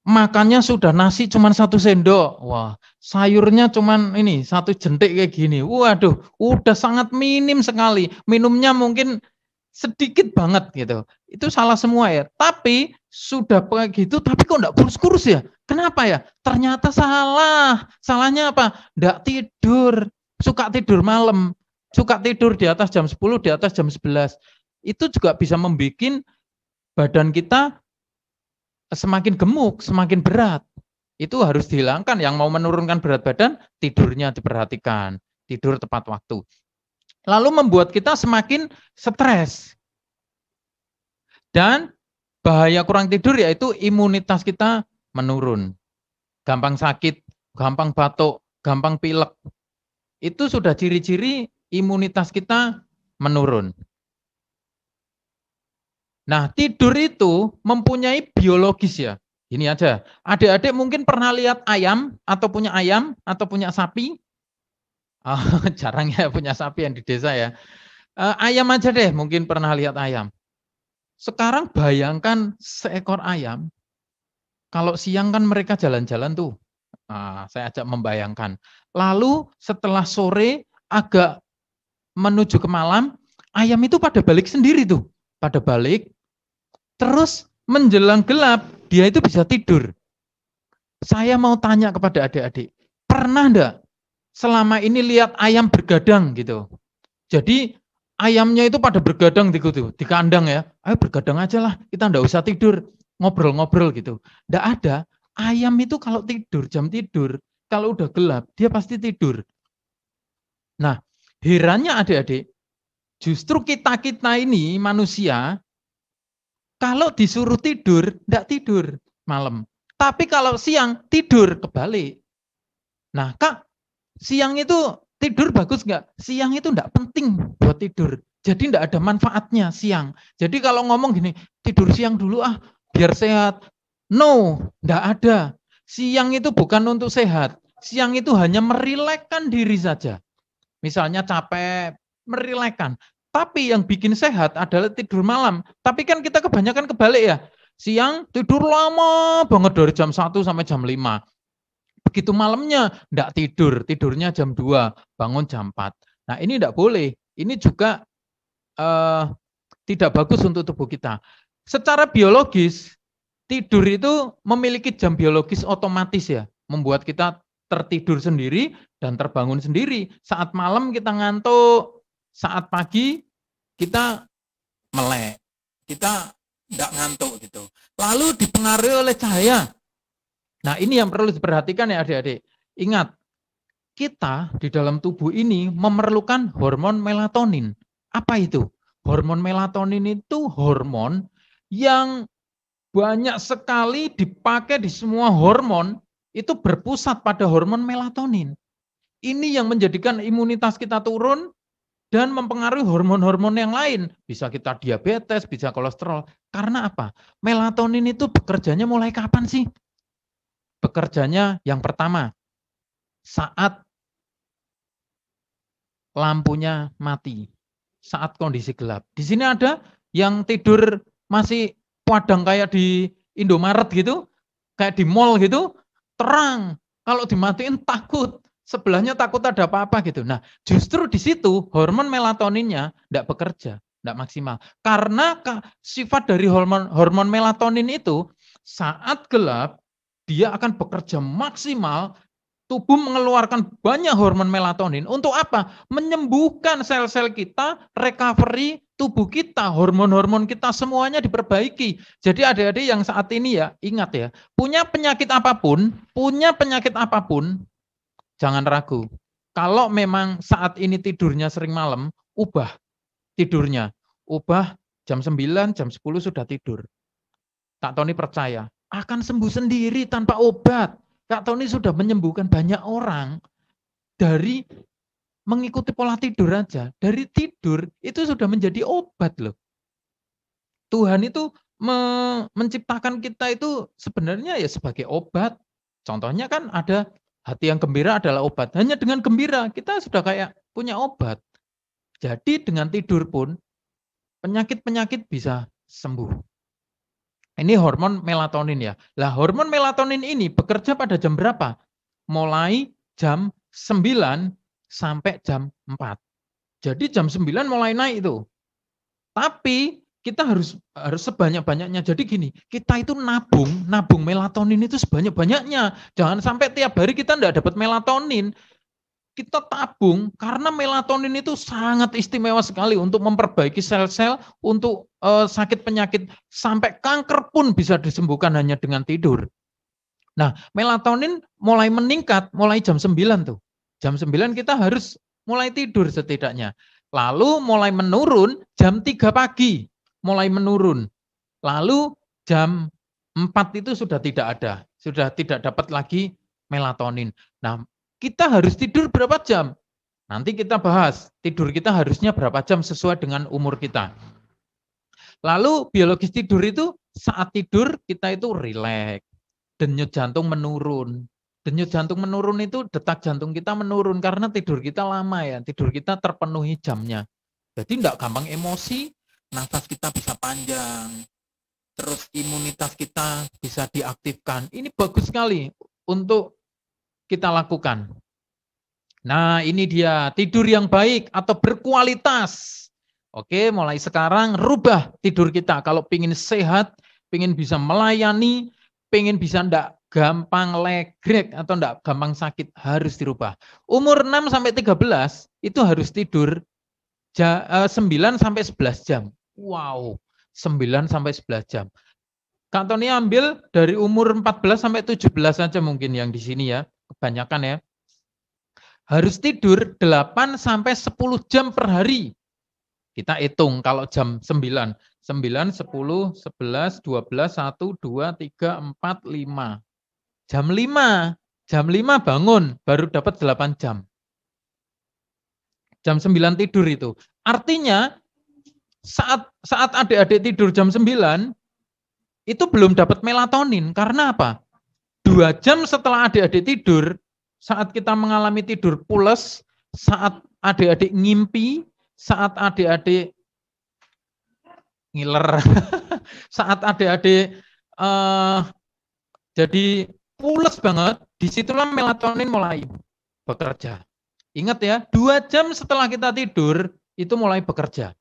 Makannya sudah nasi cuma 1 sendok. Wah, sayurnya cuma ini 1 jentik kayak gini. Waduh, udah sangat minim sekali. Minumnya mungkin sedikit banget gitu. Itu salah semua ya. Tapi sudah begitu, tapi kok enggak kurus-kurus ya? Kenapa ya? Ternyata salah. Salahnya apa? Enggak tidur. Suka tidur malam. Suka tidur di atas jam 10, di atas jam 11. Itu juga bisa membuat badan kita semakin gemuk, semakin berat. Itu harus dihilangkan. Yang mau menurunkan berat badan, tidurnya diperhatikan. Tidur tepat waktu. Lalu membuat kita semakin stres. Dan bahaya kurang tidur yaitu imunitas kita menurun. Gampang sakit, gampang batuk, gampang pilek. Itu sudah ciri-ciri imunitas kita menurun. Nah, tidur itu mempunyai biologis ya. Ini aja. Adik-adik mungkin pernah lihat ayam atau punya sapi. Oh, jarang ya punya sapi yang di desa ya. Ayam aja deh mungkin pernah lihat ayam. Sekarang bayangkan seekor ayam, kalau siang kan mereka jalan-jalan tuh. Nah, saya ajak membayangkan. Lalu setelah sore agak menuju ke malam, ayam itu pada balik sendiri tuh. Pada balik, terus menjelang gelap, dia itu bisa tidur. Saya mau tanya kepada adik-adik, pernah enggak selama ini lihat ayam bergadang gitu? Jadi ayamnya itu pada bergadang di kandang ya, ayo bergadang aja lah, kita enggak usah tidur, ngobrol-ngobrol gitu. Enggak ada, ayam itu kalau tidur, jam tidur, kalau udah gelap, dia pasti tidur. Nah, herannya adik-adik, justru kita-kita ini manusia, kalau disuruh tidur, enggak tidur malam. Tapi kalau siang, tidur, kebalik. Nah, Kak, siang itu tidur bagus enggak? Siang itu enggak penting buat tidur. Jadi enggak ada manfaatnya siang. Jadi kalau ngomong gini, tidur siang dulu ah, biar sehat. No, enggak ada. Siang itu bukan untuk sehat. Siang itu hanya merilekkan diri saja. Misalnya capek, merilekkan. Tapi yang bikin sehat adalah tidur malam. Tapi kan kita kebanyakan kebalik ya. Siang tidur lama banget dari jam 1 sampai jam 5. Begitu malamnya enggak tidur, tidurnya jam 2, bangun jam 4. Nah, ini enggak boleh. Ini juga tidak bagus untuk tubuh kita. Secara biologis, tidur itu memiliki jam biologis otomatis ya, membuat kita tertidur sendiri dan terbangun sendiri. Saat malam kita ngantuk, saat pagi kita melek, kita enggak ngantuk gitu. Lalu dipengaruhi oleh cahaya. Nah, ini yang perlu diperhatikan ya adik-adik. Ingat, kita di dalam tubuh ini memerlukan hormon melatonin. Apa itu? Hormon melatonin itu hormon yang banyak sekali dipakai di semua hormon, itu berpusat pada hormon melatonin. Ini yang menjadikan imunitas kita turun dan mempengaruhi hormon-hormon yang lain. Bisa kita diabetes, bisa kolesterol. Karena apa? Melatonin itu bekerjanya mulai kapan sih? Bekerjanya yang pertama, saat lampunya mati, saat kondisi gelap. Di sini ada yang tidur masih padang kayak di Indomaret gitu, kayak di mall gitu, terang. Kalau dimatiin takut, sebelahnya takut ada apa-apa gitu. Nah, justru di situ hormon melatoninnya tidak bekerja, tidak maksimal. Karena sifat dari hormon melatonin itu saat gelap dia akan bekerja maksimal, tubuh mengeluarkan banyak hormon melatonin. Untuk apa? Menyembuhkan sel-sel kita, recovery tubuh kita, hormon-hormon kita semuanya diperbaiki. Jadi adik-adik yang saat ini ya, ingat ya, punya penyakit apapun, jangan ragu. Kalau memang saat ini tidurnya sering malam, ubah tidurnya. Ubah jam 9, jam 10 sudah tidur. Tak Tony percaya, akan sembuh sendiri tanpa obat. Kak Tony sudah menyembuhkan banyak orang dari mengikuti pola tidur aja. Dari tidur itu sudah menjadi obat loh. Tuhan itu menciptakan kita itu sebenarnya ya sebagai obat. Contohnya kan ada hati yang gembira adalah obat. Hanya dengan gembira kita sudah kayak punya obat. Jadi dengan tidur pun penyakit-penyakit bisa sembuh. Ini hormon melatonin ya. Lah hormon melatonin ini bekerja pada jam berapa? Mulai jam 9 sampai jam 4. Jadi jam 9 mulai naik itu. Tapi kita harus sebanyak-banyaknya. Jadi gini, kita itu nabung melatonin itu sebanyak-banyaknya. Jangan sampai tiap hari kita enggak dapat melatonin. Kita tabung karena melatonin itu sangat istimewa sekali untuk memperbaiki sel-sel, untuk sakit penyakit, sampai kanker pun bisa disembuhkan hanya dengan tidur. Nah, melatonin mulai meningkat mulai jam 9 tuh. Jam 9 kita harus mulai tidur setidaknya. Lalu mulai menurun jam 3 pagi, mulai menurun. Lalu jam 4 itu sudah tidak ada, sudah tidak dapat lagi melatonin. Nah, kita harus tidur berapa jam? Nanti kita bahas, tidur kita harusnya berapa jam sesuai dengan umur kita. Lalu biologis tidur itu saat tidur kita itu rileks, denyut jantung menurun. Denyut jantung menurun itu detak jantung kita menurun karena tidur kita lama ya, tidur kita terpenuhi jamnya. Jadi enggak gampang emosi, nafas kita bisa panjang, terus imunitas kita bisa diaktifkan. Ini bagus sekali untuk kita lakukan. Nah, ini dia tidur yang baik atau berkualitas. Oke, mulai sekarang rubah tidur kita. Kalau ingin sehat, ingin bisa melayani, ingin bisa enggak gampang legrek atau enggak gampang sakit, harus dirubah. Umur 6 sampai 13 itu harus tidur 9 sampai 11 jam. Wow, 9 sampai 11 jam. Kak Tony ambil dari umur 14 sampai 17 saja mungkin yang di sini ya, kebanyakan ya. Harus tidur 8 sampai 10 jam per hari. Kita hitung kalau jam 9. 9, 10, 11, 12, 1, 2, 3, 4, 5. Jam 5 bangun, baru dapat 8 jam. Jam 9 tidur itu. Artinya saat adik-adik tidur jam 9, itu belum dapat melatonin. Karena apa? 2 jam setelah adik-adik tidur, saat kita mengalami tidur pules, saat adik-adik ngimpi, saat adik-adik ngiler, saat adik-adik jadi pules banget, disitulah melatonin mulai bekerja. Ingat ya, 2 jam setelah kita tidur, itu mulai bekerja.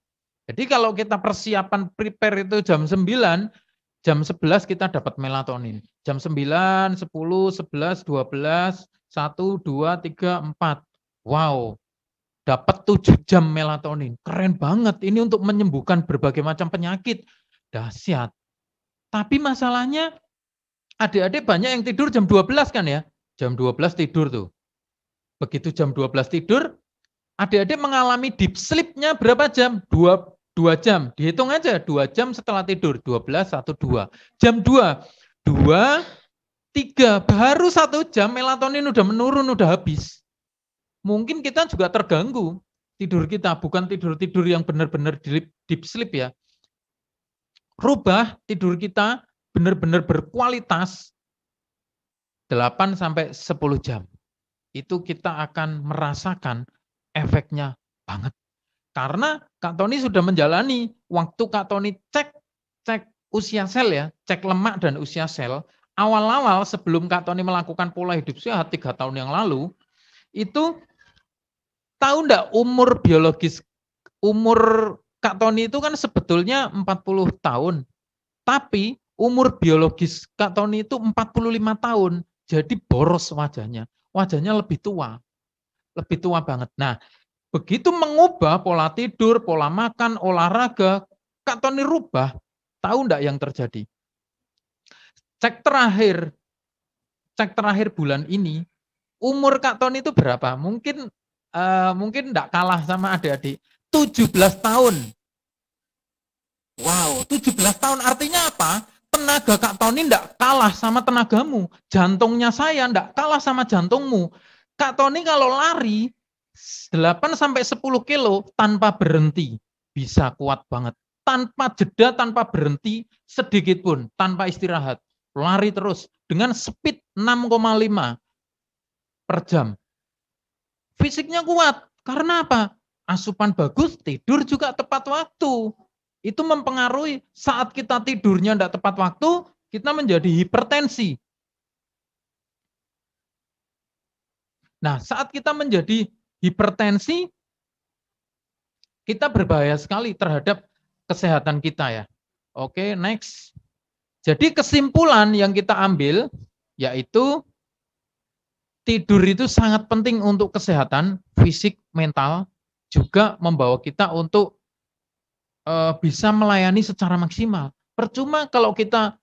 Jadi kalau kita persiapan prepare itu jam 9, jam 11 kita dapat melatonin. Jam 9, 10, 11, 12, 1, 2, 3, 4. Wow, dapat 7 jam melatonin. Keren banget, ini untuk menyembuhkan berbagai macam penyakit. Dahsyat. Tapi masalahnya, adik-adik banyak yang tidur jam 12 kan ya. Jam 12 tidur tuh. Begitu jam 12 tidur, adik-adik mengalami deep sleep-nya berapa jam? 2 jam. Dihitung aja, 2 jam setelah tidur. 12, 1, 2. Jam 2, 3, baru 1 jam melatonin udah menurun, udah habis. Mungkin kita juga terganggu tidur kita, bukan tidur-tidur yang benar-benar deep sleep ya. Rubah tidur kita benar-benar berkualitas 8 sampai 10 jam. Itu kita akan merasakan efeknya banget. Karena Kak Tony sudah menjalani, waktu Kak Tony cek usia sel ya, cek lemak dan usia sel, awal-awal sebelum Kak Tony melakukan pola hidup sehat 3 tahun yang lalu, itu tahu enggak umur biologis, umur Kak Tony itu kan sebetulnya 40 tahun, tapi umur biologis Kak Tony itu 45 tahun, jadi boros wajahnya lebih tua banget. Nah, begitu mengubah pola tidur, pola makan, olahraga, Kak Tony rubah, tahu enggak yang terjadi? Cek terakhir bulan ini, umur Kak Tony itu berapa? Mungkin enggak kalah sama adik-adik. 17 tahun. Wow, 17 tahun artinya apa? Tenaga Kak Tony enggak kalah sama tenagamu. Jantungnya saya enggak kalah sama jantungmu. Kak Tony kalau lari 8 sampai 10 kilo tanpa berhenti bisa kuat banget. Tanpa jeda, tanpa berhenti sedikit pun, tanpa istirahat. Lari terus dengan speed 6,5 per jam. Fisiknya kuat. Karena apa? Asupan bagus, tidur juga tepat waktu. Itu mempengaruhi saat kita tidurnya tidak tepat waktu, kita menjadi hipertensi. Nah, saat kita menjadi hipertensi, kita berbahaya sekali terhadap kesehatan kita ya. Oke, next. Jadi kesimpulan yang kita ambil yaitu tidur itu sangat penting untuk kesehatan fisik, mental, juga membawa kita untuk bisa melayani secara maksimal. Percuma kalau kita,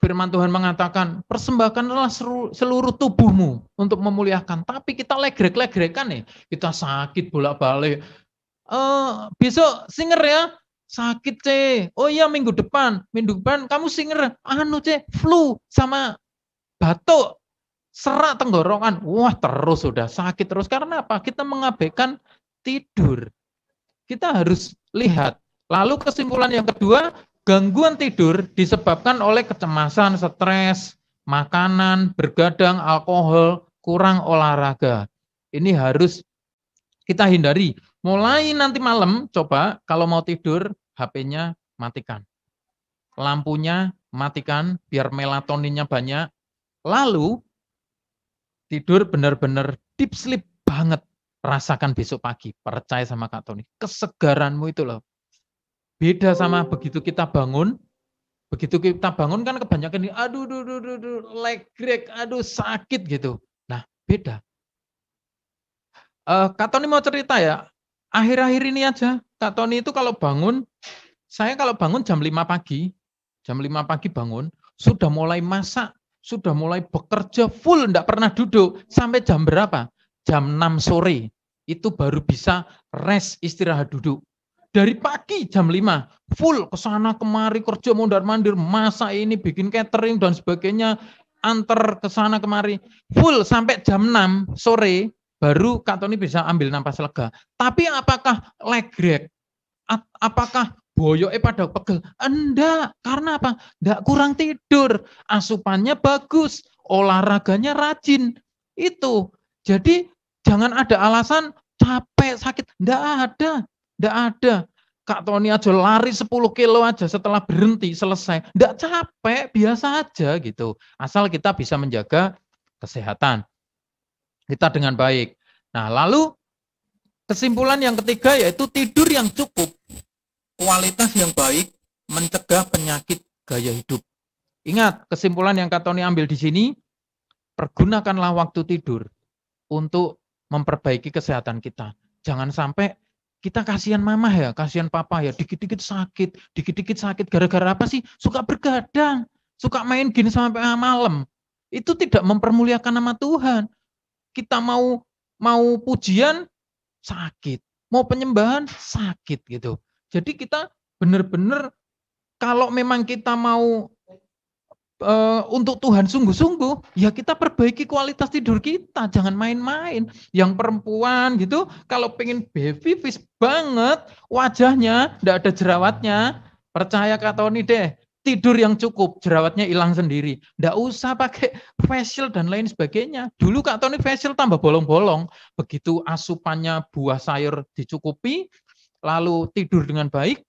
firman Tuhan mengatakan, persembahkanlah seluruh tubuhmu untuk memuliakan. Tapi kita legrek-legrekan nih, kita sakit bolak-balik. Besok singer ya, sakit C. Oh iya minggu depan kamu singer, flu sama batuk, serak tenggorokan. Wah terus sudah sakit terus. Karena apa? Kita mengabaikan tidur. Kita harus lihat. Lalu kesimpulan yang kedua, gangguan tidur disebabkan oleh kecemasan, stres, makanan, bergadang, alkohol, kurang olahraga. Ini harus kita hindari. Mulai nanti malam, coba kalau mau tidur, HP-nya matikan. Lampunya matikan, biar melatoninnya banyak. Lalu, tidur benar-benar deep sleep banget. Rasakan besok pagi, percaya sama Kak Tony, kesegaranmu itu loh. Beda sama begitu kita bangun kan kebanyakan aduh legrek, aduh sakit gitu. Nah, beda. Kak Tony mau cerita ya, akhir-akhir ini aja, Kak Tony itu kalau bangun, saya kalau bangun jam 5 pagi bangun, sudah mulai masak, sudah mulai bekerja full, enggak pernah duduk, sampai jam berapa? Jam 6 sore. Itu baru bisa rest, istirahat duduk. Dari pagi jam 5, full kesana kemari, kerja mondar-mandir, masak ini, bikin catering dan sebagainya, antar kesana kemari, full sampai jam 6 sore, baru Kak Tony bisa ambil napas lega. Tapi apakah legrek? Apakah boyoknya pada pegel? Enggak, karena apa? Enggak kurang tidur, asupannya bagus, olahraganya rajin. Itu. Jadi jangan ada alasan capek, sakit. Enggak ada. Kak Tony aja lari 10 kilo aja setelah berhenti, selesai. Enggak capek, biasa aja gitu. Asal kita bisa menjaga kesehatan kita dengan baik. Nah, lalu kesimpulan yang ketiga yaitu tidur yang cukup, kualitas yang baik, mencegah penyakit gaya hidup. Ingat, kesimpulan yang Kak Tony ambil di sini, pergunakanlah waktu tidur untuk memperbaiki kesehatan kita. Jangan sampai kita kasihan mama ya, kasihan papa ya, dikit-dikit sakit, gara-gara apa sih? Suka bergadang, suka main game sampai malam. Itu tidak mempermuliakan nama Tuhan. Kita mau pujian, sakit. Mau penyembahan, sakit gitu. Jadi kita benar-benar kalau memang kita mau untuk Tuhan sungguh-sungguh, ya kita perbaiki kualitas tidur kita, jangan main-main. Yang perempuan gitu, kalau pengen baby face banget, wajahnya enggak ada jerawatnya, percaya Kak Tony deh, tidur yang cukup, jerawatnya hilang sendiri. Enggak usah pakai facial dan lain sebagainya. Dulu Kak Tony facial tambah bolong-bolong, begitu asupannya buah sayur dicukupi, lalu tidur dengan baik,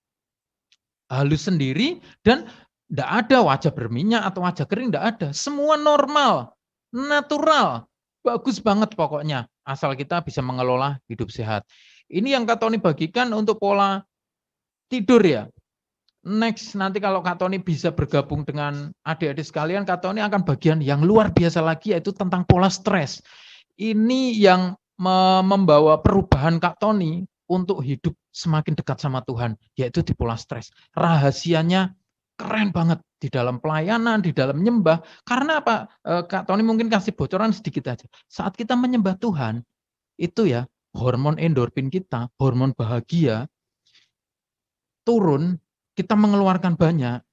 halus sendiri, dan enggak ada wajah berminyak atau wajah kering, enggak ada. Semua normal, natural, bagus banget pokoknya. Asal kita bisa mengelola hidup sehat. Ini yang Kak Tony bagikan untuk pola tidur ya. Next, nanti kalau Kak Tony bisa bergabung dengan adik-adik sekalian, Kak Tony akan bagian yang luar biasa lagi, yaitu tentang pola stres. Ini yang membawa perubahan Kak Tony untuk hidup semakin dekat sama Tuhan, yaitu di pola stres. Rahasianya keren banget di dalam pelayanan, di dalam menyembah. Karena apa? Kak Tony mungkin kasih bocoran sedikit aja. Saat kita menyembah Tuhan, itu ya, hormon endorfin kita, hormon bahagia, turun, kita mengeluarkan banyak.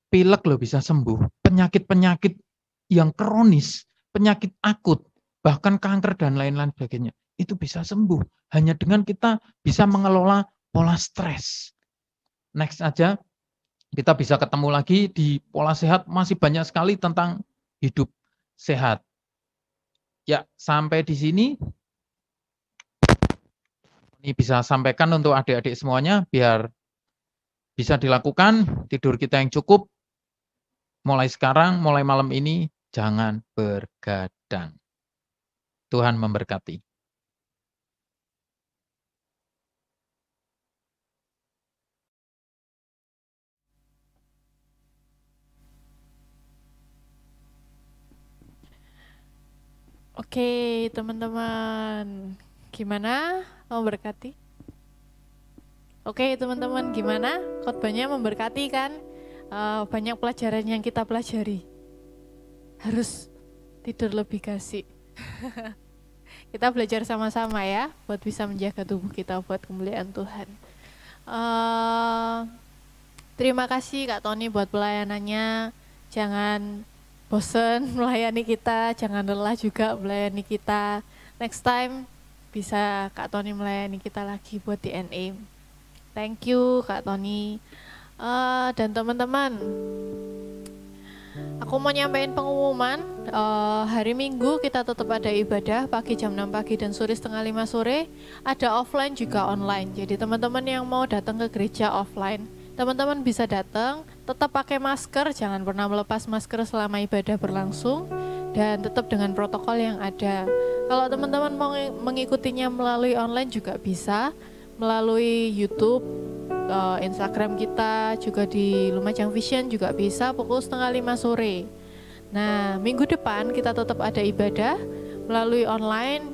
pilek loh bisa sembuh, penyakit-penyakit yang kronis, penyakit akut, bahkan kanker dan lain-lain sebagainya, itu bisa sembuh hanya dengan kita bisa mengelola pola stres. Next aja, kita bisa ketemu lagi di pola sehat, masih banyak sekali tentang hidup sehat. Ya, sampai di sini ini bisa sampaikan untuk adik-adik semuanya biar bisa dilakukan tidur kita yang cukup. Mulai sekarang, mulai malam ini jangan bergadang. Tuhan memberkati. Oke, teman-teman. Gimana? Memberkati? Oke, teman-teman, gimana? Khotbahnya memberkati kan? Banyak pelajaran yang kita pelajari. Harus tidur lebih kasih. Kita belajar sama-sama ya, buat bisa menjaga tubuh kita buat kemuliaan Tuhan. Terima kasih Kak Tony buat pelayanannya. Jangan bosen melayani kita, jangan lelah juga melayani kita. Next time bisa Kak Tony melayani kita lagi buat DNA. Thank you Kak Tony. Dan teman-teman, aku mau nyampein pengumuman. Hari Minggu kita tetap ada ibadah pagi jam 6 pagi dan sore setengah 5 sore. Ada offline juga online. Jadi teman-teman yang mau datang ke gereja offline, teman-teman bisa datang, tetap pakai masker, jangan pernah melepas masker selama ibadah berlangsung, dan tetap dengan protokol yang ada. Kalau teman-teman mau mengikutinya melalui online juga bisa, melalui YouTube, Instagram kita, juga di Lumajang Vision juga bisa pukul setengah 5 sore. Nah, minggu depan kita tetap ada ibadah melalui online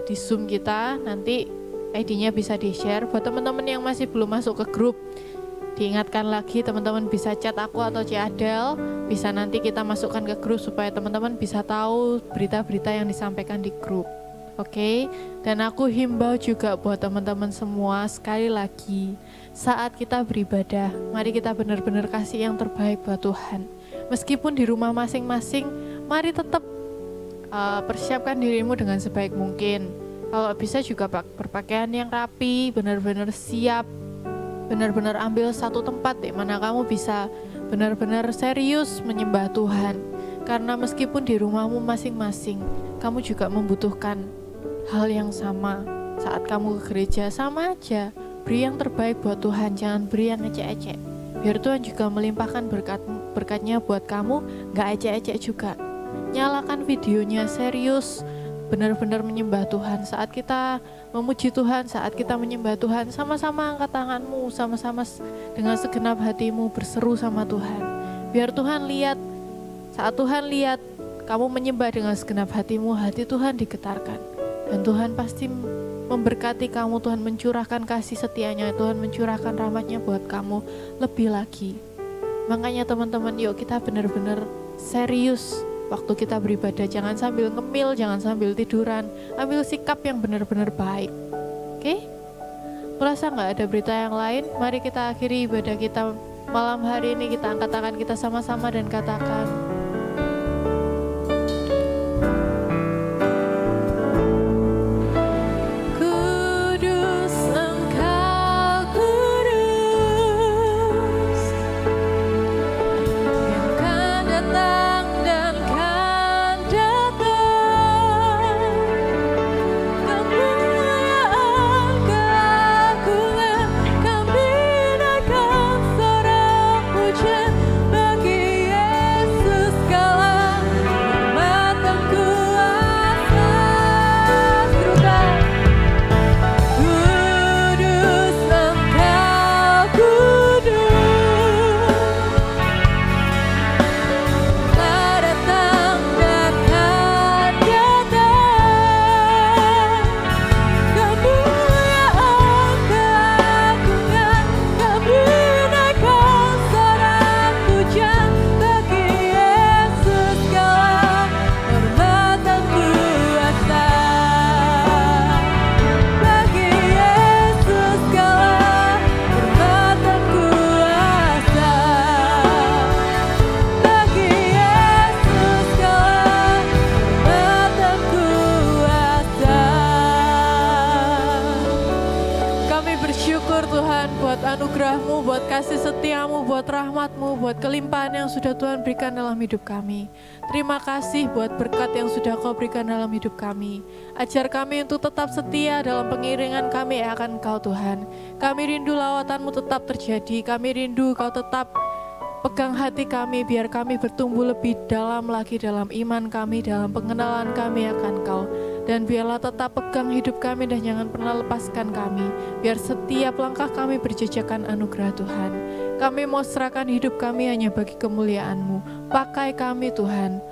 di Zoom kita, nanti ID-nya bisa di-share. Buat teman-teman yang masih belum masuk ke grup, diingatkan lagi, teman-teman bisa chat aku atau Ci Adel, bisa nanti kita masukkan ke grup supaya teman-teman bisa tahu berita-berita yang disampaikan di grup. Oke, dan aku himbau juga buat teman-teman semua, sekali lagi, saat kita beribadah, mari kita benar-benar kasih yang terbaik buat Tuhan. Meskipun di rumah masing-masing, mari tetap persiapkan dirimu dengan sebaik mungkin. Kalau bisa juga berpakaian yang rapi, benar-benar siap, benar-benar ambil satu tempat di mana kamu bisa benar-benar serius menyembah Tuhan. Karena meskipun di rumahmu masing-masing, kamu juga membutuhkan hal yang sama. Saat kamu ke gereja, sama aja, beri yang terbaik buat Tuhan, jangan beri yang ecek-ecek. Biar Tuhan juga melimpahkan berkatnya buat kamu, gak ecek-ecek juga. Nyalakan videonya, serius, benar-benar menyembah Tuhan. Saat kita memuji Tuhan, saat kita menyembah Tuhan, sama-sama angkat tanganmu, sama-sama dengan segenap hatimu berseru sama Tuhan. Biar Tuhan lihat, saat Tuhan lihat kamu menyembah dengan segenap hatimu, hati Tuhan digetarkan. Dan Tuhan pasti memberkati kamu, Tuhan mencurahkan kasih setianya, Tuhan mencurahkan rahmatnya buat kamu lebih lagi. Makanya teman-teman, yuk kita benar-benar serius waktu kita beribadah, jangan sambil ngemil, jangan sambil tiduran, ambil sikap yang benar-benar baik. Oke? Merasa gak ada berita yang lain? Mari kita akhiri ibadah kita malam hari ini, kita angkat tangan kita sama-sama dan katakan, bagi Yesus. anugerah-Mu, buat kasih setia-Mu, buat rahmat-Mu, buat kelimpahan yang sudah Tuhan berikan dalam hidup kami. Terima kasih buat berkat yang sudah Kau berikan dalam hidup kami. Ajar kami untuk tetap setia dalam pengiringan kami akan Kau Tuhan. Kami rindu lawatan-Mu tetap terjadi, kami rindu Kau tetap pegang hati kami, biar kami bertumbuh lebih dalam lagi dalam iman kami, dalam pengenalan kami akan Kau. Dan biarlah tetap pegang hidup kami dan jangan pernah lepaskan kami. Biar setiap langkah kami berjejakan anugerah Tuhan. Kami mau serahkan hidup kami hanya bagi kemuliaan-Mu. Pakai kami Tuhan,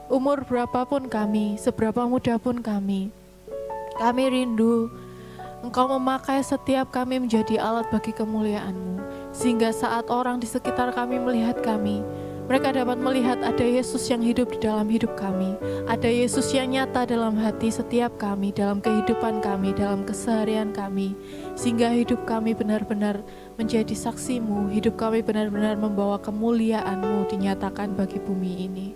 umur berapapun kami, seberapa muda pun kami. Kami rindu Engkau memakai setiap kami menjadi alat bagi kemuliaan-Mu. Sehingga saat orang di sekitar kami melihat kami, mereka dapat melihat ada Yesus yang hidup di dalam hidup kami. Ada Yesus yang nyata dalam hati setiap kami, dalam kehidupan kami, dalam keseharian kami. Sehingga hidup kami benar-benar menjadi saksi-Mu, hidup kami benar-benar membawa kemuliaan-Mu dinyatakan bagi bumi ini.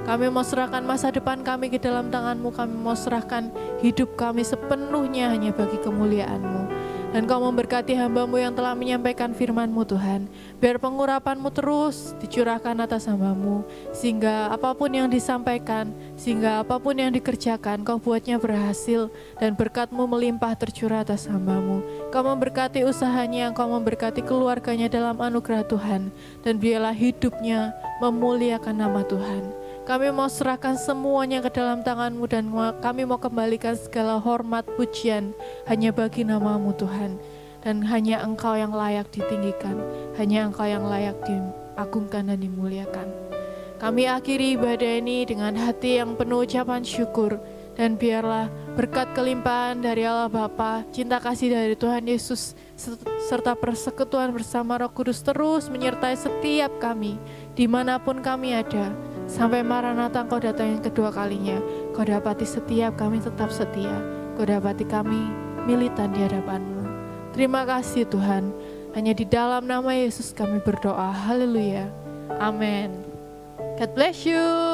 Kami mau serahkan masa depan kami ke dalam tangan-Mu, kami mau serahkan hidup kami sepenuhnya hanya bagi kemuliaan-Mu. Dan Kau memberkati hamba-Mu yang telah menyampaikan firman-Mu Tuhan. Biar pengurapan-Mu terus dicurahkan atas hamba-Mu. Sehingga apapun yang disampaikan, sehingga apapun yang dikerjakan, Kau buatnya berhasil. Dan berkat-Mu melimpah tercurah atas hamba-Mu. Kau memberkati usahanya, Kau memberkati keluarganya dalam anugerah Tuhan. Dan biarlah hidupnya memuliakan nama Tuhan. Kami mau serahkan semuanya ke dalam tangan-Mu dan kami mau kembalikan segala hormat pujian hanya bagi nama-Mu Tuhan. Dan hanya Engkau yang layak ditinggikan, hanya Engkau yang layak diagungkan dan dimuliakan. Kami akhiri ibadah ini dengan hati yang penuh ucapan syukur. Dan biarlah berkat kelimpahan dari Allah Bapa, cinta kasih dari Tuhan Yesus, serta persekutuan bersama Roh Kudus terus menyertai setiap kami, dimanapun kami ada. Sampai Maranatha Engkau datang yang kedua kalinya, Kau dapati setiap kami tetap setia, Kau dapati kami militan di hadapan-Mu. Terima kasih Tuhan, hanya di dalam nama Yesus kami berdoa, haleluya, amin. God bless you.